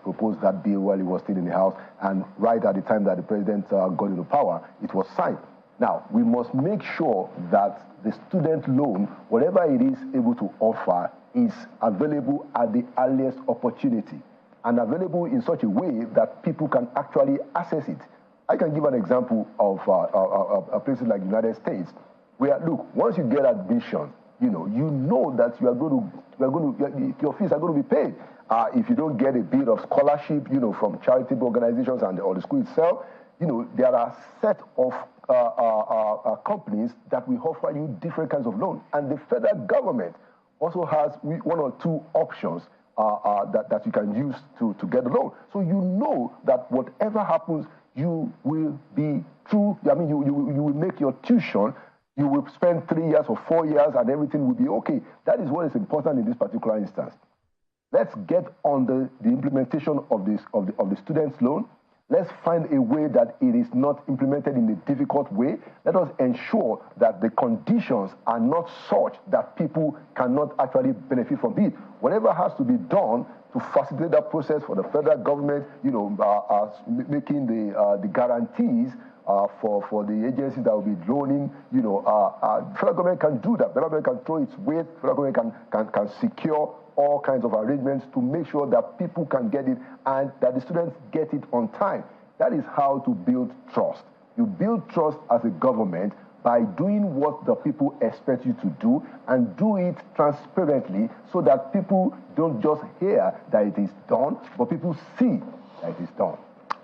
S8: proposed that bill while he was still in the House. And right at the time that the president got into power, it was signed. Now, we must make sure that the student loan, whatever it is able to offer, is available at the earliest opportunity and available in such a way that people can actually access it. I can give an example of places like the United States, where, look, once you get admission, you know that your fees are going to be paid. If you don't get a bit of scholarship, from charitable organizations or the school itself, there are a set of companies that will offer you different kinds of loans. And the federal government also has one or two options that you can use to get the loan. So you know that whatever happens, you will be true. I mean, you will make your tuition. You will spend 3 years or 4 years and everything will be okay. That is what is important in this particular instance. Let's get on the implementation of the student's loan. Let's find a way that it is not implemented in a difficult way. Let us ensure that the conditions are not such that people cannot actually benefit from it. Whatever has to be done to facilitate that process for the federal government, making the guarantees for the agencies that will be loaning, federal government can do that. Federal government can throw its weight. Federal government can secure all kinds of arrangements to make sure that people can get it and that the students get it on time. That is how to build trust. You build trust as a government by doing what the people expect you to do and do it transparently so that people don't just hear that it is done, but people see that it is done.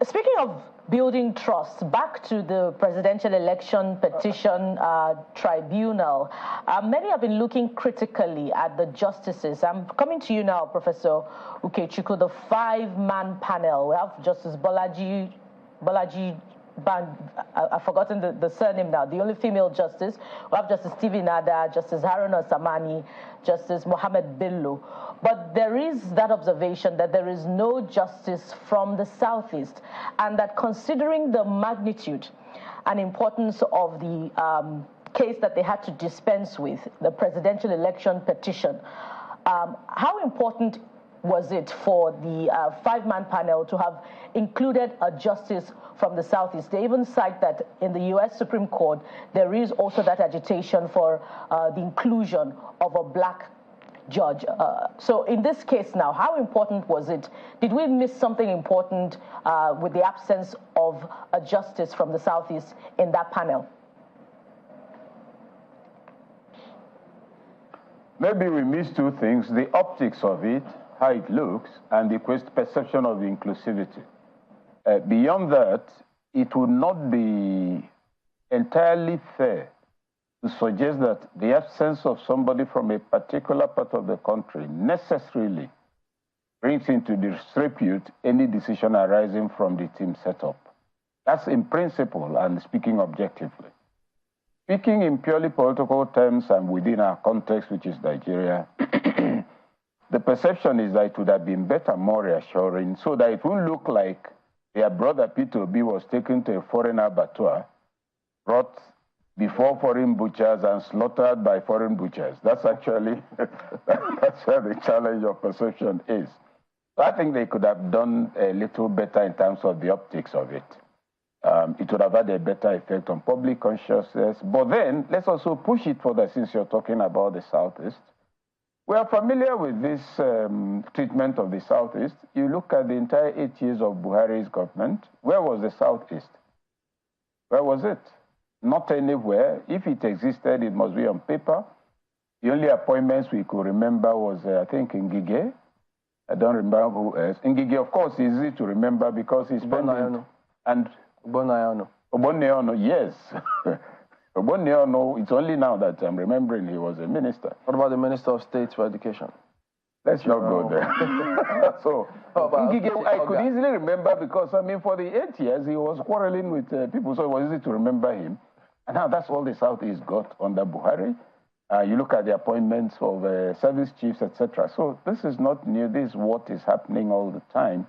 S3: Speaking of building trust, back to the presidential election petition tribunal. Many have been looking critically at the justices. I'm coming to you now, Professor Ukechukwu, the 5-man panel. We have Justice Bolaji I've forgotten the surname now, the only female justice. We have Justice Stephen Ada, Justice Haruna Samani, Justice Mohammed Bello. But there is that observation that there is no justice from the Southeast, and that considering the magnitude and importance of the case that they had to dispense with, the presidential election petition, how important was it for the 5-man panel to have included a justice from the Southeast? They even cite that in the U.S. Supreme Court, there is also that agitation for the inclusion of a black judge. So in this case now, how important was it? Did we miss something important with the absence of a justice from the Southeast in that panel?
S7: Maybe we missed two things: the optics of it, how it looks, and the perception of inclusivity. Beyond that, it would not be entirely fair to suggest that the absence of somebody from a particular part of the country necessarily brings into disrepute any decision arising from the team setup. That's in principle and speaking objectively. Speaking in purely political terms and within our context, which is Nigeria, the perception is that it would have been better, more reassuring, so that it won't look like their brother Peter Obi was taken to a foreign abattoir, brought before foreign butchers and slaughtered by foreign butchers. That's actually that's where the challenge of perception is. So I think they could have done a little better in terms of the optics of it. It would have had a better effect on public consciousness. But then, let's also push it further, since you're talking about the Southeast. We are familiar with this treatment of the Southeast. You look at the entire 8 years of Buhari's government. Where was the Southeast? Where was it? Not anywhere. If it existed, it must be on paper. The only appointments we could remember was, I think, Ngige. I don't remember who else. Ngige, of course, is easy to remember because he's spent and Ogbonneonu, yes. Ogbonneonu, it's only now that I'm remembering he was a minister.
S2: What about the Minister of State for Education?
S7: Let's not go there. So, Ngige, I could easily remember because, I mean, for the 8 years, he was quarreling with people, so it was easy to remember him. And now that's all the Southeast got under Buhari. You look at the appointments of service chiefs, etc. So this is not new. This is what is happening all the time.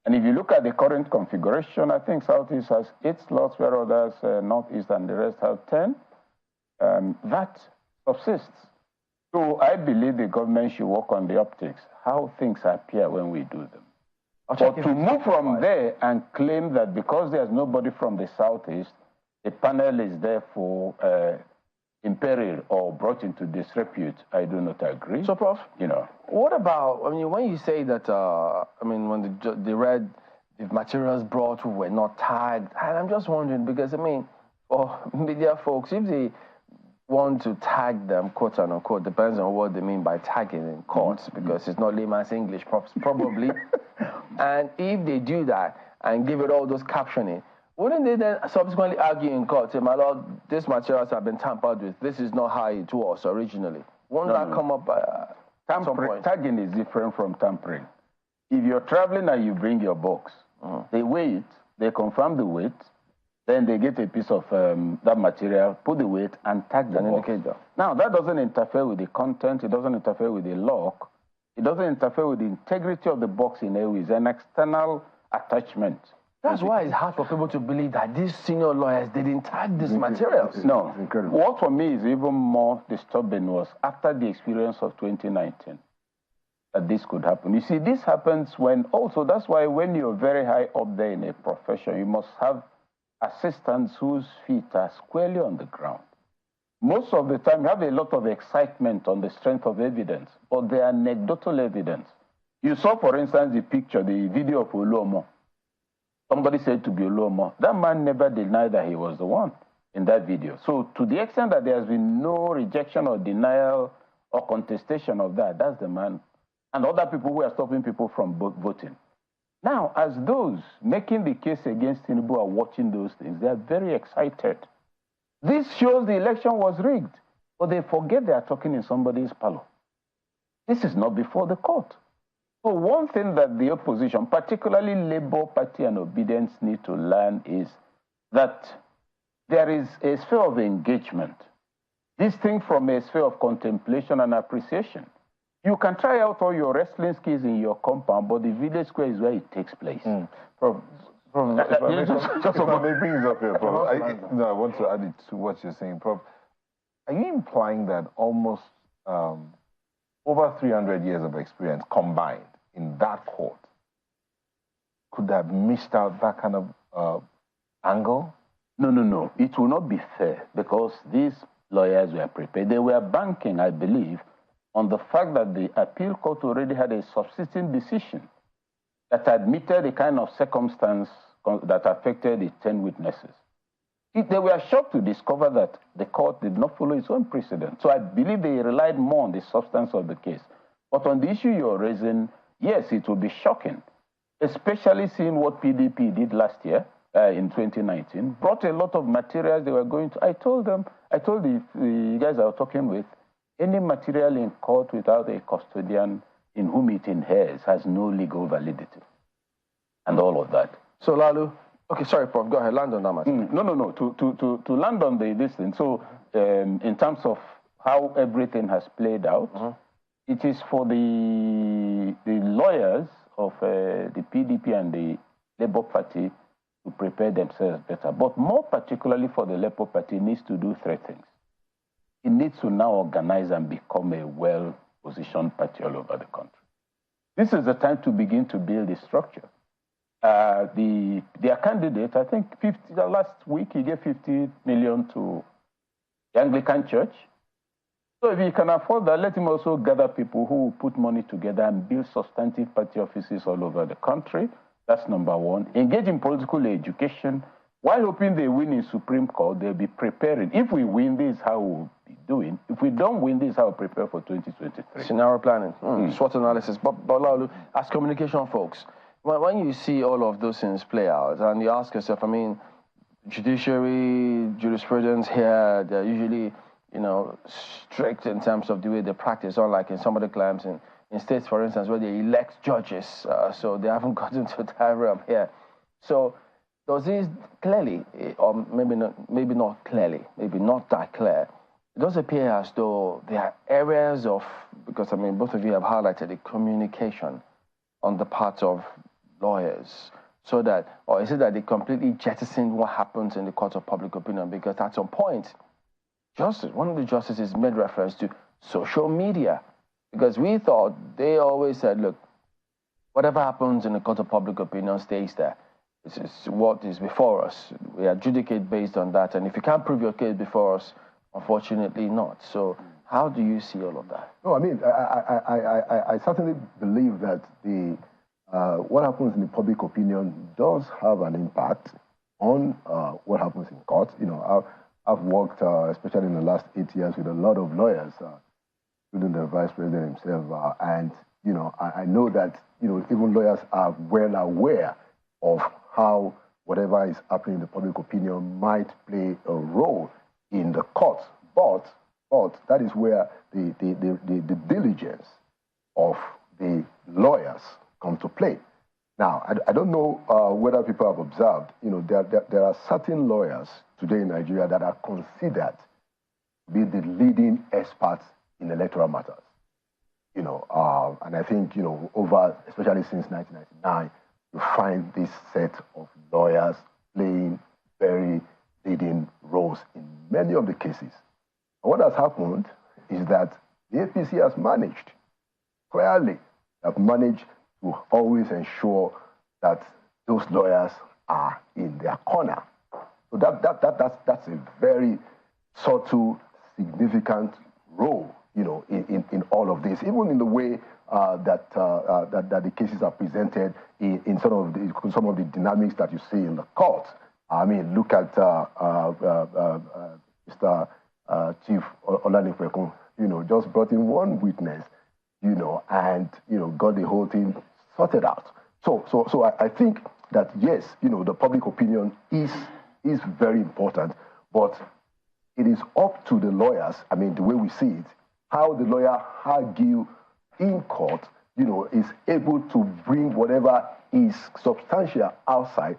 S7: And if you look at the current configuration, I think Southeast has 8 slots, where others, Northeast and the rest have 10. That subsists. So I believe the government should work on the optics, how things appear when we do them. But to move from there and claim that because there's nobody from the Southeast, the panel is therefore imperiled or brought into disrepute, I do not agree.
S2: So, Prof,
S7: you know,
S2: what about, I mean, when you say that, I mean, when they read the materials brought were not tagged, and I'm just wondering, because, I mean, for media folks, if they want to tag them, quote unquote, depends on what they mean by tagging in courts, because it's not layman's English, probably. And if they do that and give it all those captioning, wouldn't they then subsequently argue in court, say, my lord, these materials have been tampered with, this is not how it was originally? Won't that come up at some point?
S7: Tagging is different from tampering. If you're traveling and you bring your box, they weigh it, they confirm the weight, then they get a piece of that material, put the weight, and tag the box. Now, that doesn't interfere with the content, it doesn't interfere with the lock, it doesn't interfere with the integrity of the box in any way. It's an external attachment.
S2: That's why it's hard for people to believe that these senior lawyers didn't tag these materials.
S7: No. What for me is even more disturbing was after the experience of 2019, that this could happen. You see, this happens when also, that's why when you're very high up there in a profession, you must have assistants whose feet are squarely on the ground. Most of the time, you have a lot of excitement on the strength of evidence, but they are anecdotal evidence. You saw, for instance, the video of Oluomo. Somebody said to be Oluomo. That man never denied that he was the one in that video. So to the extent that there has been no rejection or denial or contestation of that, that's the man. And other people who are stopping people from voting. Now, as those making the case against Tinubu are watching those things, they are very excited. This shows the election was rigged, but they forget they are talking in somebody's parlor. This is not before the court. So one thing that the opposition, particularly Labour Party and Obedience, need to learn is that there is a sphere of engagement. This thing from a sphere of contemplation and appreciation. You can try out all your wrestling skills in your compound, but the village square is where it takes place.
S1: Prof, just so they bring it up here, Prof. I want to add it to what you're saying, Prof. Are you implying that almost over 300 years of experience combined in that court could have missed out that kind of angle?
S7: No. It will not be fair because these lawyers were prepared. They were banking, I believe, on the fact that the appeal court already had a subsisting decision that admitted the kind of circumstance that affected the 10 witnesses. They were shocked to discover that the court did not follow its own precedent. So I believe they relied more on the substance of the case. But on the issue you're raising, yes, it will be shocking, especially seeing what PDP did last year, in 2019, brought a lot of materials they were going to. I told the guys I was talking with, any material in court without a custodian in whom it inheres has no legal validity, and all of that.
S2: So, Lalu, okay, sorry, Prof, go ahead, land on that much.
S7: No. To land on this thing, so in terms of how everything has played out, it is for the lawyers of the PDP and the Labour Party to prepare themselves better. But more particularly for the Labour Party, it needs to do three things. It needs to now organize and become a well-positioned party all over the country. This is the time to begin to build a structure. Their candidate, I think last week, he gave 50 million to the Anglican Church. So if he can afford that, let him also gather people who will put money together and build substantive party offices all over the country. That's number one. Engage in political education. While hoping they win in Supreme Court, they'll be preparing. If we win, this is how we'll be doing. If we don't win, this is how we'll prepare for 2023.
S2: Scenario planning, SWOT analysis. But Lalu, as communication folks, when you see all of those things play out, and you ask yourself, I mean, judiciary, jurisprudence here, they're usually, strict in terms of the way they practice, unlike in some of the claims in states, for instance, where they elect judges, so they haven't gotten to that realm here. So does this clearly, or maybe not clearly, maybe not that clear, it does appear as though there are areas of, because I mean, both of you have highlighted the communication on the part of lawyers, so that, or is it that they completely jettison what happens in the court of public opinion? Because at some point, one of the justices made reference to social media, because we thought, they always said, look, whatever happens in the court of public opinion stays there. This is what is before us. We adjudicate based on that, and if you can't prove your case before us, unfortunately not. So how do you see all of that?
S8: No, I mean, I certainly believe that what happens in the public opinion does have an impact on what happens in court. I've worked, especially in the last 8 years, with a lot of lawyers, including the vice president himself, and I know that even lawyers are well aware of how whatever is happening in the public opinion might play a role in the court. But that is where the diligence of the lawyers come to play. Now, I don't know whether people have observed, there are certain lawyers today in Nigeria that are considered to be the leading experts in electoral matters. And I think, over, especially since 1999, you find this set of lawyers playing very leading roles in many of the cases. And what has happened is that the APC has managed, clearly, have managed to always ensure that those lawyers are in their corner. So that's a very subtle, significant role, in all of this, even in the way that the cases are presented in some of the dynamics that you see in the court. I mean, look at Mr. Chief Olanipekun, just brought in one witness, and got the whole thing sorted out. So I think that yes, the public opinion is very important, but it is up to the lawyers. I mean, the way we see it, how the lawyer argue in court, is able to bring whatever is substantial outside,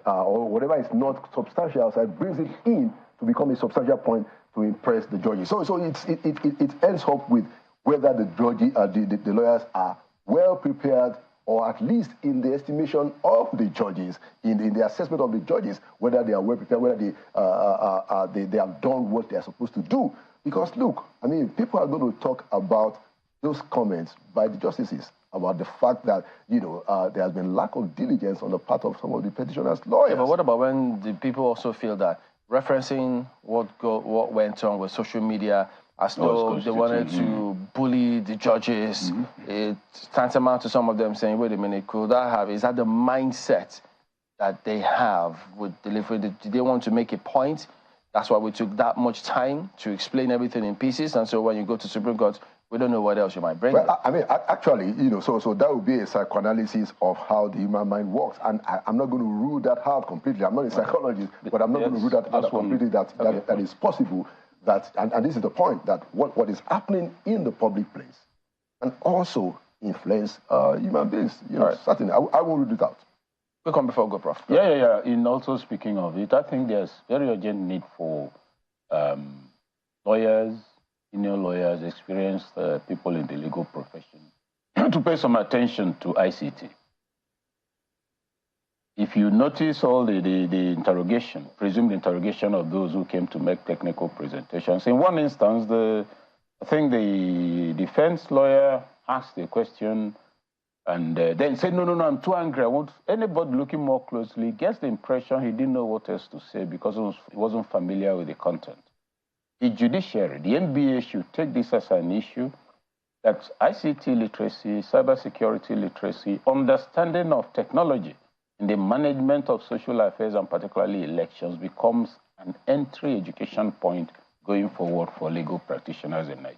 S8: or whatever is not substantial outside, brings it in to become a substantial point to impress the judges. So it ends up with whether the lawyers are well prepared, or at least in the estimation of the judges, in the assessment of the judges, whether they are well prepared, whether they have done what they are supposed to do. Because look, I mean, people are going to talk about those comments by the justices about the fact that, there has been lack of diligence on the part of some of the petitioners' lawyers.
S2: Yeah, but what about when the people also feel that referencing what went on with social media, as though they wanted to bully the judges, it's tantamount to some of them saying, wait a minute, is that the mindset that they have with delivery? Do they want to make a point? That's why we took that much time to explain everything in pieces. And so when you go to Supreme Court, We don't know what else you might bring.
S8: Well, I mean, actually, so that would be a psychoanalysis of how the human mind works. And I'm not going to rule that out completely. I'm not a psychologist, but I'm not going to rule that out completely, that is possible. And this is the point, that what is happening in the public place and also influence human beings. Certainly, I won't rule it out.
S2: We'll come before go, Prof.
S7: Yeah. In also speaking of it, I think there's very urgent need for lawyers, senior lawyers, experienced people in the legal profession to pay some attention to ICT. If you notice all the interrogation, presumed interrogation of those who came to make technical presentations, in one instance, I think the defense lawyer asked a question and then said, no, I'm too angry. I want anybody looking more closely gets the impression he didn't know what else to say because he wasn't familiar with the content. The judiciary, the NBA should take this as an issue that ICT literacy, cybersecurity literacy, understanding of technology in the management of social affairs and particularly elections becomes an entry education point going forward for legal practitioners in Nigeria.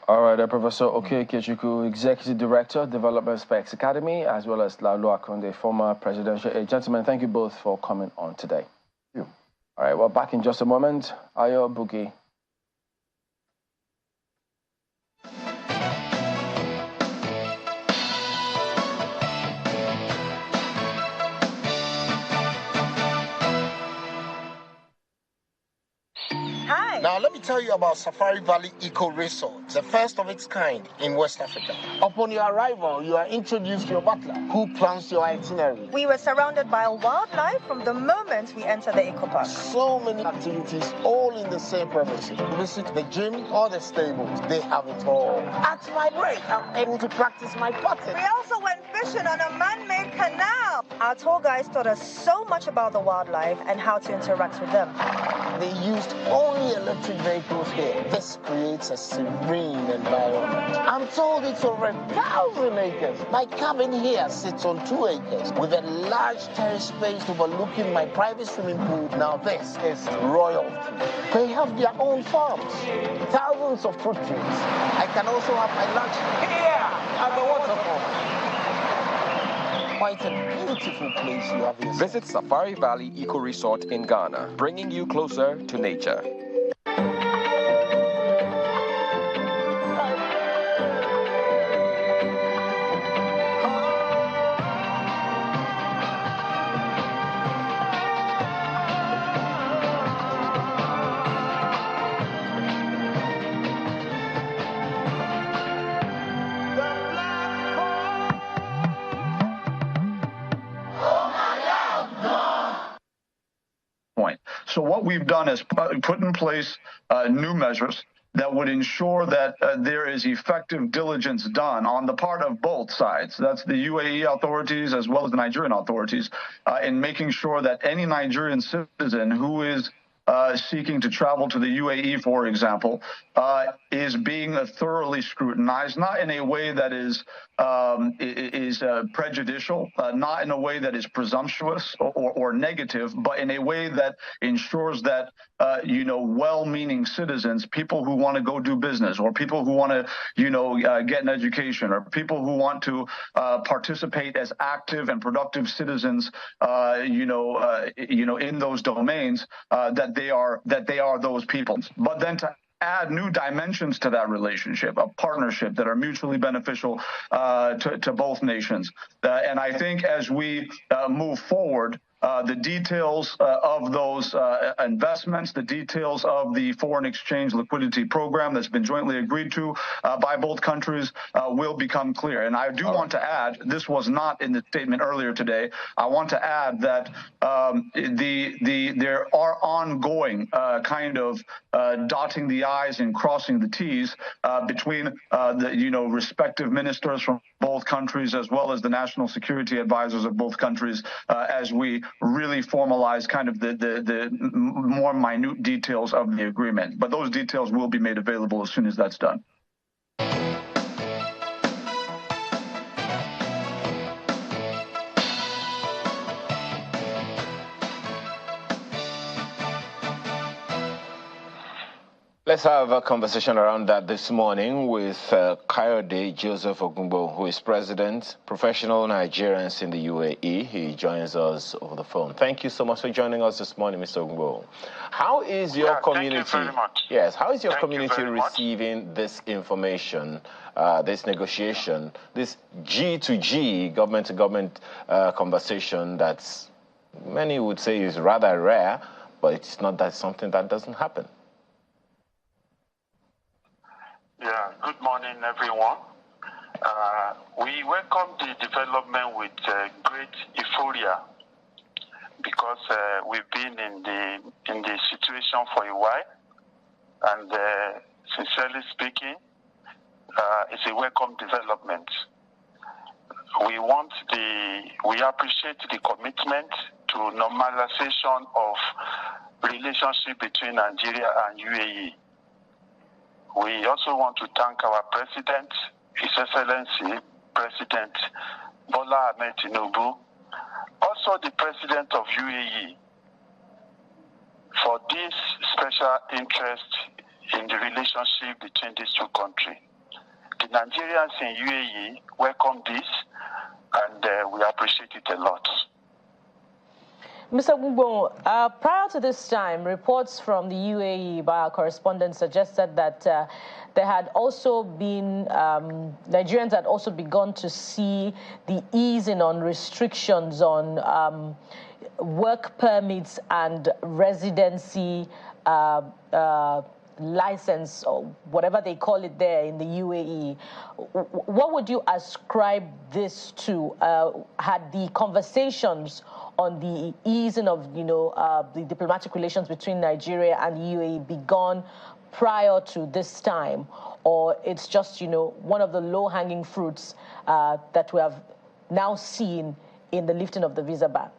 S2: All right, Professor Oke Ikechukwu, Executive Director, Development Specs Academy, as well as Laolu Akonde, former presidential aide. Gentlemen, thank you both for coming on today.
S8: Thank you.
S2: All right, well, back in just a moment. Ayo Bugi.
S14: Now, let me tell you about Safari Valley Eco Resort, the first of its kind in West Africa. Upon your arrival, you are introduced to your butler, who plans your itinerary.
S15: We were surrounded by wildlife from the moment we entered the eco park.
S14: So many activities, all in the same premises. Visit the gym or the stables, they have it all. At my break, I'm able to practice my putting.
S15: We also went fishing on a man-made canal. Our tour guides taught us so much about the wildlife and how to interact with them.
S14: They used only electric vehicles here. This creates a serene environment. I'm told it's over 1,000 acres. My cabin here sits on 2 acres with a large terrace space overlooking my private swimming pool. Now this is royalty. They have their own farms, thousands of fruit trees. I can also have my lunch here at the waterfall. Quite a beautiful place you have here.
S16: Visit Safari Valley Eco Resort in Ghana, bringing you closer to nature.
S17: So what we've done is put in place new measures that would ensure that there is effective diligence done on the part of both sides. That's the UAE authorities as well as the Nigerian authorities in making sure that any Nigerian citizen who is seeking to travel to the UAE, for example, is being thoroughly scrutinized, not in a way that is prejudicial, not in a way that is presumptuous or negative, but in a way that ensures that well-meaning citizens, people who want to go do business, or people who want to get an education, or people who want to participate as active and productive citizens, in those domains, that they are those people. But then to add new dimensions to that relationship, a partnership that are mutually beneficial to both nations. And I think as we move forward, the details of those investments, the details of the foreign exchange liquidity program that's been jointly agreed to by both countries will become clear. And I do want to add, this was not in the statement earlier today, I want to add that there are ongoing kind of dotting the I's and crossing the T's between the respective ministers from both countries, as well as the national security advisors of both countries, as we really formalize kind of the more minute details of the agreement. But those details will be made available as soon as that's done.
S4: Let's have a conversation around that this morning with Kayode Joseph Ogungbo, who is president, Professional Nigerians in the UAE. He joins us over the phone. Thank you so much for joining us this morning, Mr. Ogungbo. How is your community?
S18: Thank you very much.
S4: Yes, how is your community receiving this information, this negotiation, this G2G, government-to-government conversation that's many would say is rather rare, but it's not that something that doesn't happen?
S18: Yeah, good morning, everyone. We welcome the development with great euphoria because we've been in the situation for a while, and sincerely speaking, it's a welcome development. We appreciate the commitment to normalization of relationship between Nigeria and UAE. We also want to thank our President, His Excellency, President Bola Ahmed Tinubu, also the President of UAE, for this special interest in the relationship between these two countries. The Nigerians in UAE welcome this, and we appreciate it a lot.
S3: Mr. Ogungbo, prior to this time, reports from the UAE by our correspondent suggested that there had also been, Nigerians had also begun to see the easing on restrictions on work permits and residency license, or whatever they call it there in the UAE. What would you ascribe this to? Had the conversations on the easing of, the diplomatic relations between Nigeria and the UAE begun prior to this time, or it's just, one of the low-hanging fruits that we have now seen in the lifting of the visa ban?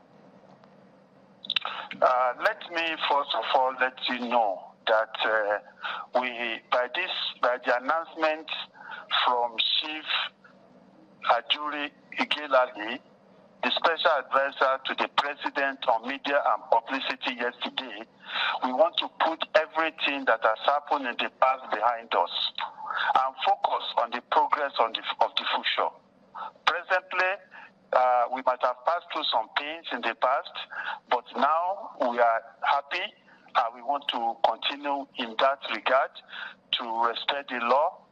S18: Let me first of all let you know that by the announcement from Chief Ajuri Igelali, the special advisor to the President on Media and Publicity yesterday, we want to put everything that has happened in the past behind us and focus on the progress of the future. Presently, we might have passed through some pains in the past, but now we are happy and we want to continue in that regard, to respect the law,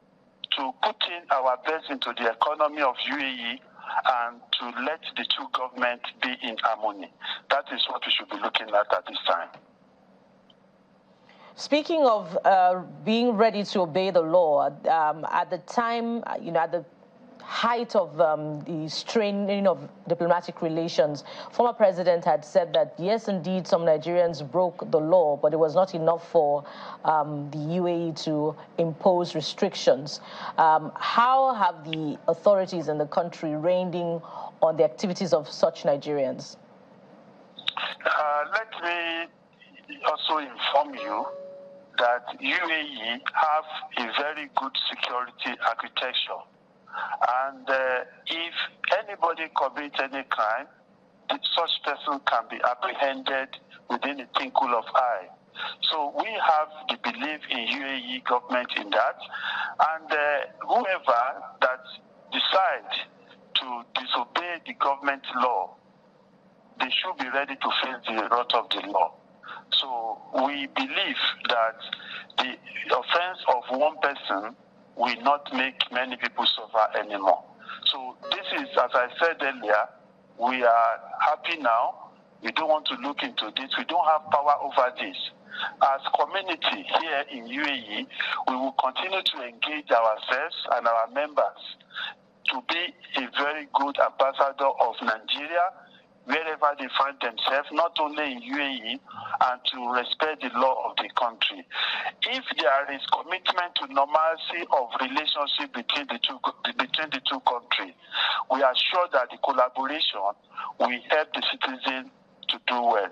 S18: to put in our best into the economy of UAE, and to let the two governments be in harmony. That is what we should be looking at this time.
S3: Speaking of being ready to obey the law, at the time, at the height of the straining of diplomatic relations, former president had said that, yes, indeed, some Nigerians broke the law, but it was not enough for the UAE to impose restrictions. How have the authorities in the country reined in on the activities of such Nigerians?
S18: Let me also inform you that UAE have a very good security architecture. And if anybody commits any crime, such person can be apprehended within a twinkle of eye. So we have the belief in UAE government in that. And whoever that decides to disobey the government law, they should be ready to face the wrath of the law. So we believe that the offense of one person will not make many people suffer anymore. So this is, as I said earlier, we are happy now. We don't want to look into this. We don't have power over this. As community here in UAE, we will continue to engage ourselves and our members to be a very good ambassador of Nigeria wherever they find themselves, not only in UAE, and to respect the law of the country. If there is commitment to normalcy of relationship between the two countries, we are sure that the collaboration will help the citizens to do well.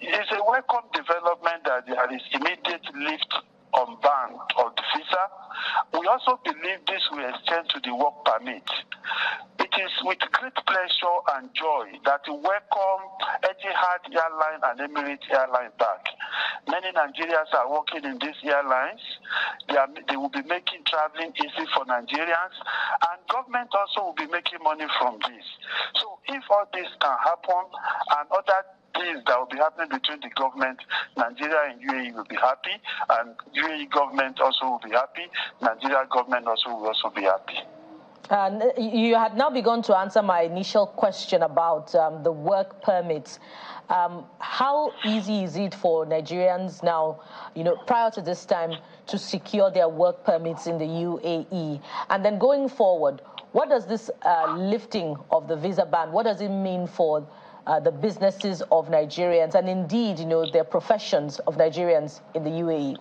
S18: It is a welcome development that there is immediate lift on ban of the visa. We also believe this will extend to the work permit. It is with great pleasure and joy that we welcome Etihad Airline and Emirates Airline back. Many Nigerians are working in these airlines. They will be making traveling easy for Nigerians, and government also will be making money from this. So if all this can happen and other things that will be happening between the government, Nigeria and UAE will be happy, and UAE government also will be happy. Nigeria government also will also be happy.
S3: And you had now begun to answer my initial question about the work permits. How easy is it for Nigerians now, prior to this time, to secure their work permits in the UAE? And then going forward, what does this lifting of the visa ban, what does it mean for the businesses of Nigerians and indeed, their professions of Nigerians in the UAE?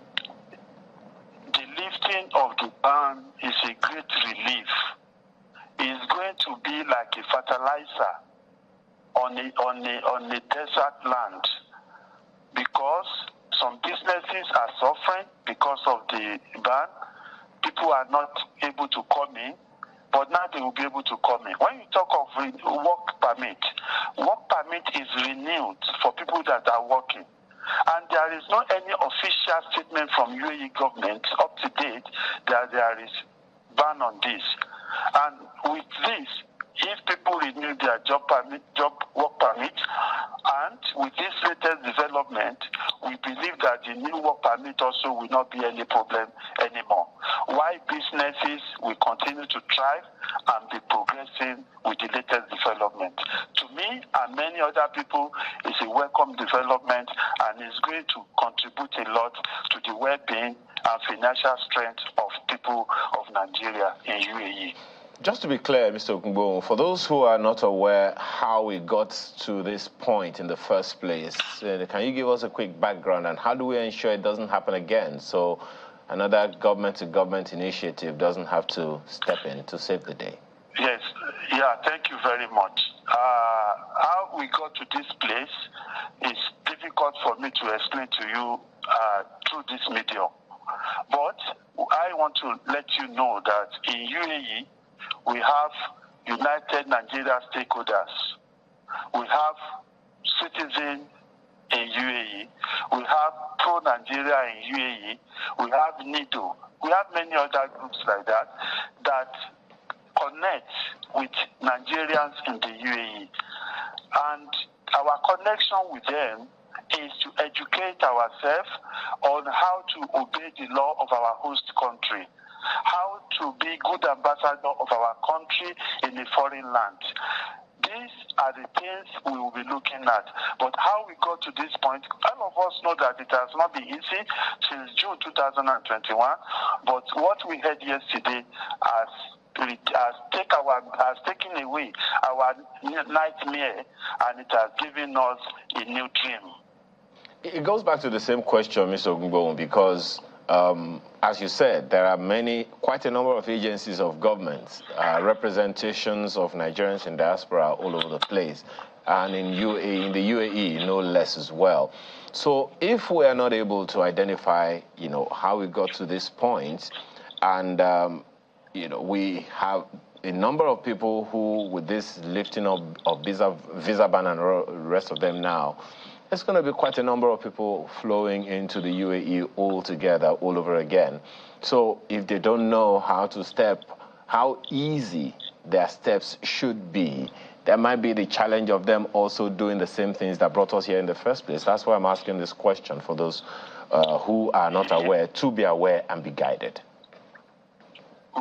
S18: The lifting of the ban is a great relief. It's going to be like a fertilizer on a desert land, because some businesses are suffering because of the ban. People are not able to come in, but now they will be able to come in. When you talk of work permit is renewed for people that are working. And there is not any official statement from UAE government up to date that there is ban on this. And with this, if people renew their work permit, and with this latest development, we believe that the new work permit also will not be any problem anymore. Why businesses will continue to thrive and be progressing with the latest development. To me and many other people, it's a welcome development, and it's going to contribute a lot to the well-being and financial strength of people of Nigeria in UAE.
S4: Just to be clear, Mr. Okungbo, for those who are not aware how we got to this point in the first place, can you give us a quick background, and how do we ensure it doesn't happen again, so another government-to-government initiative doesn't have to step in to save the day?
S18: Yes, thank you very much. How we got to this place is difficult for me to explain to you through this medium. But I want to let you know that in UAE, we have United Nigeria stakeholders. We have citizens in UAE. We have pro-Nigeria in UAE. We have NIDO. We have many other groups like that connect with Nigerians in the UAE. And our connection with them is to educate ourselves on how to obey the law of our host country, how to be good ambassador of our country in a foreign land. These are the things we will be looking at. But how we got to this point, all of us know that it has not been easy since June 2021. But what we heard yesterday has taken away our nightmare, and it has given us a new dream.
S4: It goes back to the same question, Mr. Okungbo, because as you said, there are quite a number of agencies of government, representations of Nigerians in diaspora all over the place, and in the UAE, no less as well. So if we are not able to identify, how we got to this point, and we have a number of people who, with this lifting of visa ban and the rest of them now, there's going to be quite a number of people flowing into the UAE altogether, all over again. So if they don't know how easy their steps should be, there might be the challenge of them also doing the same things that brought us here in the first place. That's why I'm asking this question for those who are not aware, to be aware and be guided.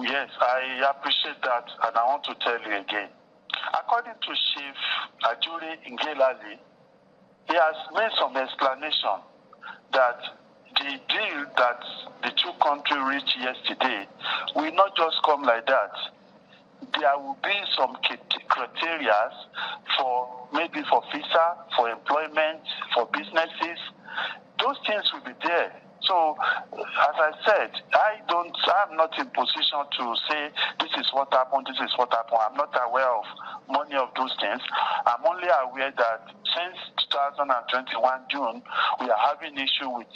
S18: Yes, I appreciate that, and I want to tell you again. According to Chief Ajuri Ngelali, he has made some explanation that the deal that the two countries reached yesterday will not just come like that. There will be some criteria maybe for visa, for employment, for businesses. Those things will be there. So, as I said, I'm not in position to say this is what happened, this is what happened. I'm not aware of many of those things. I'm only aware that since 2021 June, we are having issue with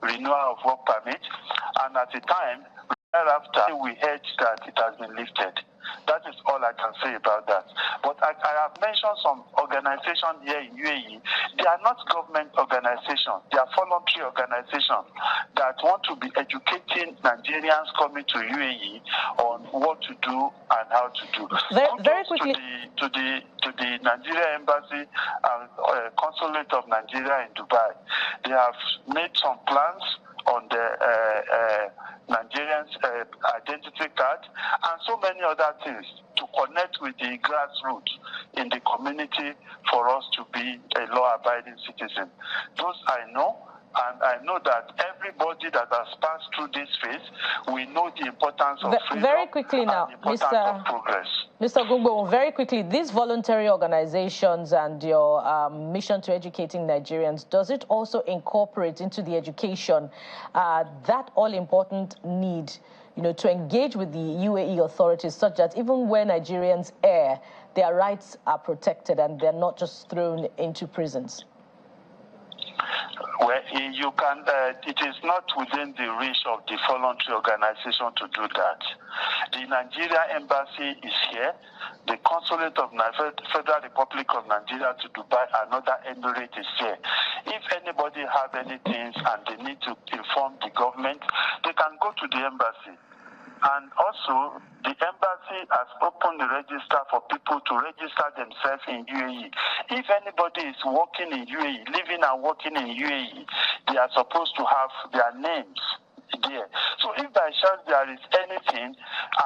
S18: renewal of work permit, and at the time, thereafter, we heard that it has been lifted. That is all I can say about that. But I have mentioned some organizations here in UAE. They are not government organizations. They are voluntary organizations that want to be educating Nigerians coming to UAE on what to do and how to do.
S3: Very quickly.
S18: To the Nigeria Embassy and Consulate of Nigeria in Dubai, they have made some plans on the Nigerians' identity card and so many other things to connect with the grassroots in the community for us to be a law-abiding citizen. Those I know, and I know that everybody that has passed through this phase, we know the importance of freedom
S3: very quickly now,
S18: and the importance of progress.
S3: Mr. Gungbo, very quickly, these voluntary organizations and your mission to educating Nigerians, does it also incorporate into the education that all-important need, to engage with the UAE authorities such that even when Nigerians err, their rights are protected and they're not just thrown into prisons?
S18: Well, you can. It is not within the reach of the voluntary organization to do that. The Nigeria Embassy is here. The Consulate of Federal Republic of Nigeria to Dubai, another emirate, is here. If anybody has anything and they need to inform the government, they can go to the embassy. And also, the embassy has opened the register for people to register themselves in UAE. If anybody is working in UAE, living and working in UAE, they are supposed to have their names there. So if by chance there is anything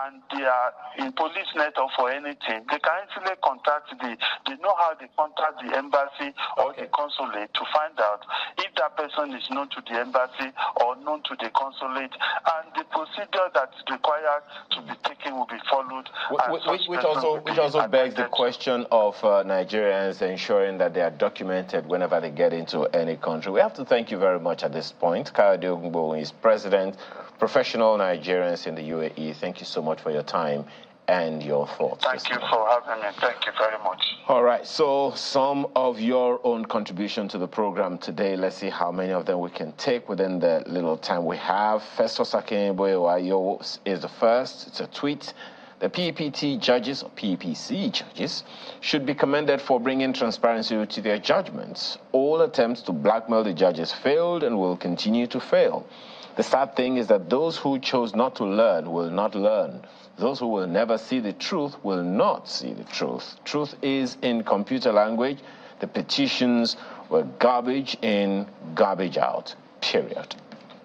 S18: and they are in police net or for anything, they can easily contact they know how they contact the embassy or the consulate to find out if that person is known to the embassy or known to the consulate, and the procedure that is required to be taken will be followed.
S4: Which also begs the question of Nigerians ensuring that they are documented whenever they get into any country. We have to thank you very much at this point. Kayode Ogungbo is President, Professional Nigerians in the UAE. Thank you so much for your time and your thoughts.
S18: Thank you for having me. Thank you very much.
S4: All right, so some of your own contribution to the program today. Let's see how many of them we can take within the little time we have. Festus Akinboye is the first. It's a tweet. The PPT judges, or PPC judges, should be commended for bringing transparency to their judgments. All attempts to blackmail the judges failed and will continue to fail. The sad thing is that those who chose not to learn will not learn. Those who will never see the truth will not see the truth. Truth is, in computer language, the petitions were garbage in, garbage out, period.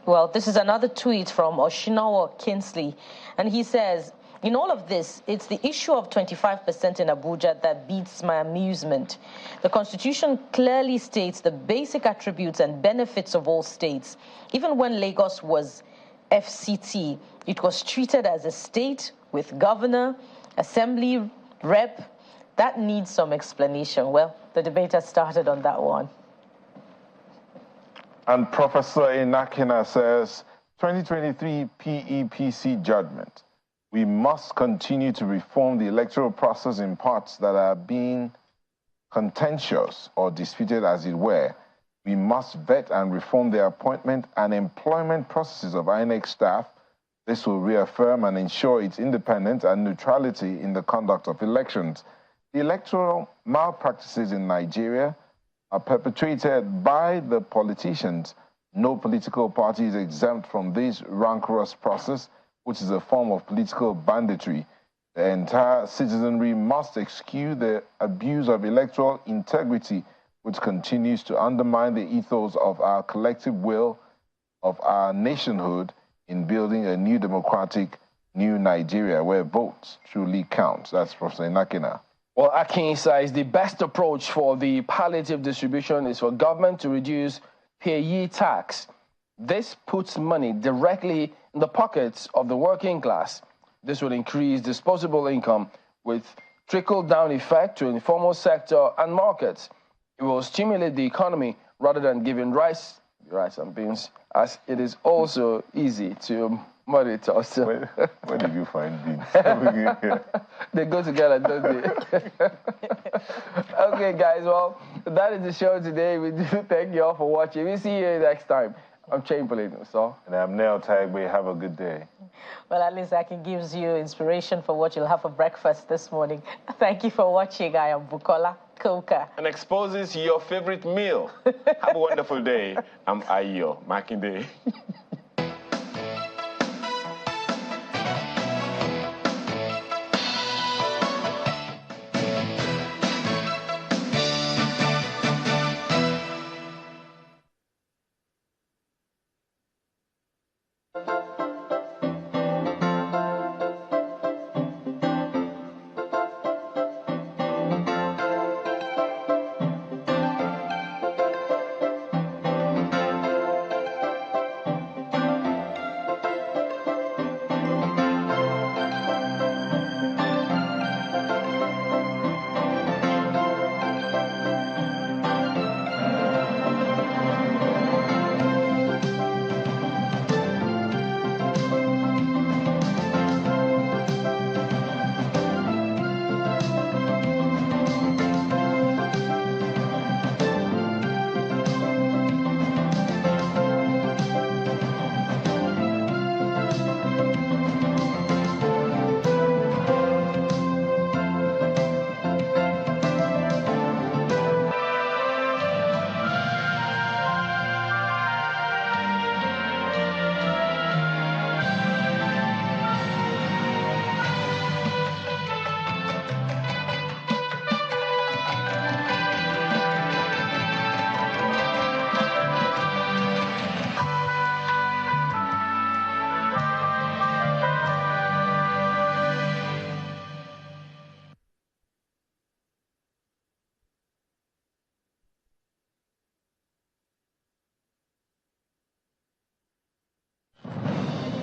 S3: Well, this is another tweet from Oshinawa Kinsley, and he says, in all of this, it's the issue of 25% in Abuja that beats my amusement. The Constitution clearly states the basic attributes and benefits of all states. Even when Lagos was FCT, it was treated as a state with governor, assembly, rep. That needs some explanation. Well, the debate has started on that one.
S1: And Professor Inakina says, 2023 PEPC judgment. We must continue to reform the electoral process in parts that are being contentious or disputed, as it were. We must vet and reform the appointment and employment processes of INEC staff. This will reaffirm and ensure its independence and neutrality in the conduct of elections. The electoral malpractices in Nigeria are perpetrated by the politicians. No political party is exempt from this rancorous process, which is a form of political banditry. The entire citizenry must excuse the abuse of electoral integrity, which continues to undermine the ethos of our collective will of our nationhood in building a new democratic, new Nigeria where votes truly count. That's Professor Inakina.
S2: Well, Akin says the best approach for the palliative distribution is for government to reduce payee tax. This puts money directly in the pockets of the working class. This will increase disposable income with trickle-down effect to informal sector and markets. It will stimulate the economy rather than giving rice and beans, as it is also easy to monitor. So.
S1: Where did you find beans?
S2: They go together, don't they? Okay, guys, well, that is the show today. We do thank you all for watching. We'll see you next time. I'm Chamberlain, so.
S1: And I'm Nell Tagbe. Have a good day.
S3: Well, at least that gives you inspiration for what you'll have for breakfast this morning. Thank you for watching. I am Bukola Koka.
S4: And exposes your favorite meal. Have a wonderful day. I'm Ayo Makinde.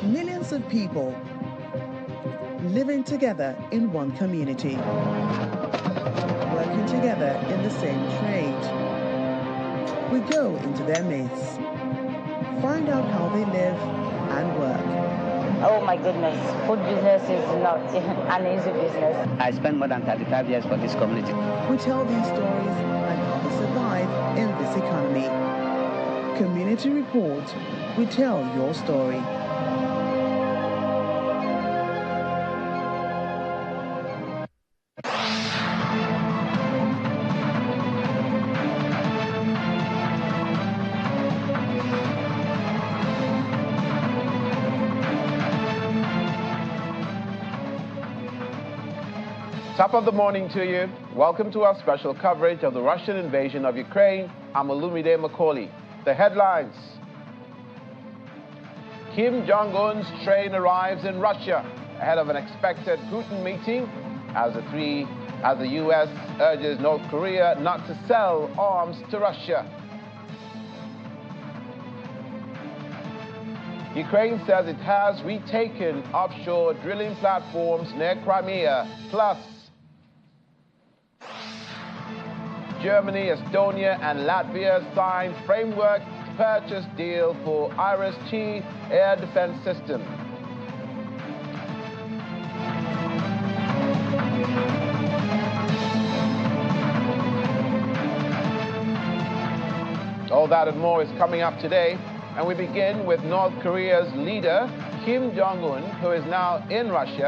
S19: Millions of people living together in one community, working together in the same trade. We go into their midst, find out how they live and work.
S20: Oh my goodness, food business is not an easy business. I spent more than 35 years for this community.
S19: We tell these stories and how they survive in this economy. Community Report, we tell your story.
S21: Top of the morning to you. Welcome to our special coverage of the Russian invasion of Ukraine. I'm Olumide Macaulay. The headlines. Kim Jong-un's train arrives in Russia ahead of an expected Putin meeting as the U.S. urges North Korea not to sell arms to Russia. Ukraine says it has retaken offshore drilling platforms near Crimea, plus Germany, Estonia, and Latvia signed framework purchase deal for IRIS-T air defense system. All that and more is coming up today, and we begin with North Korea's leader, Kim Jong-un, who is now in Russia.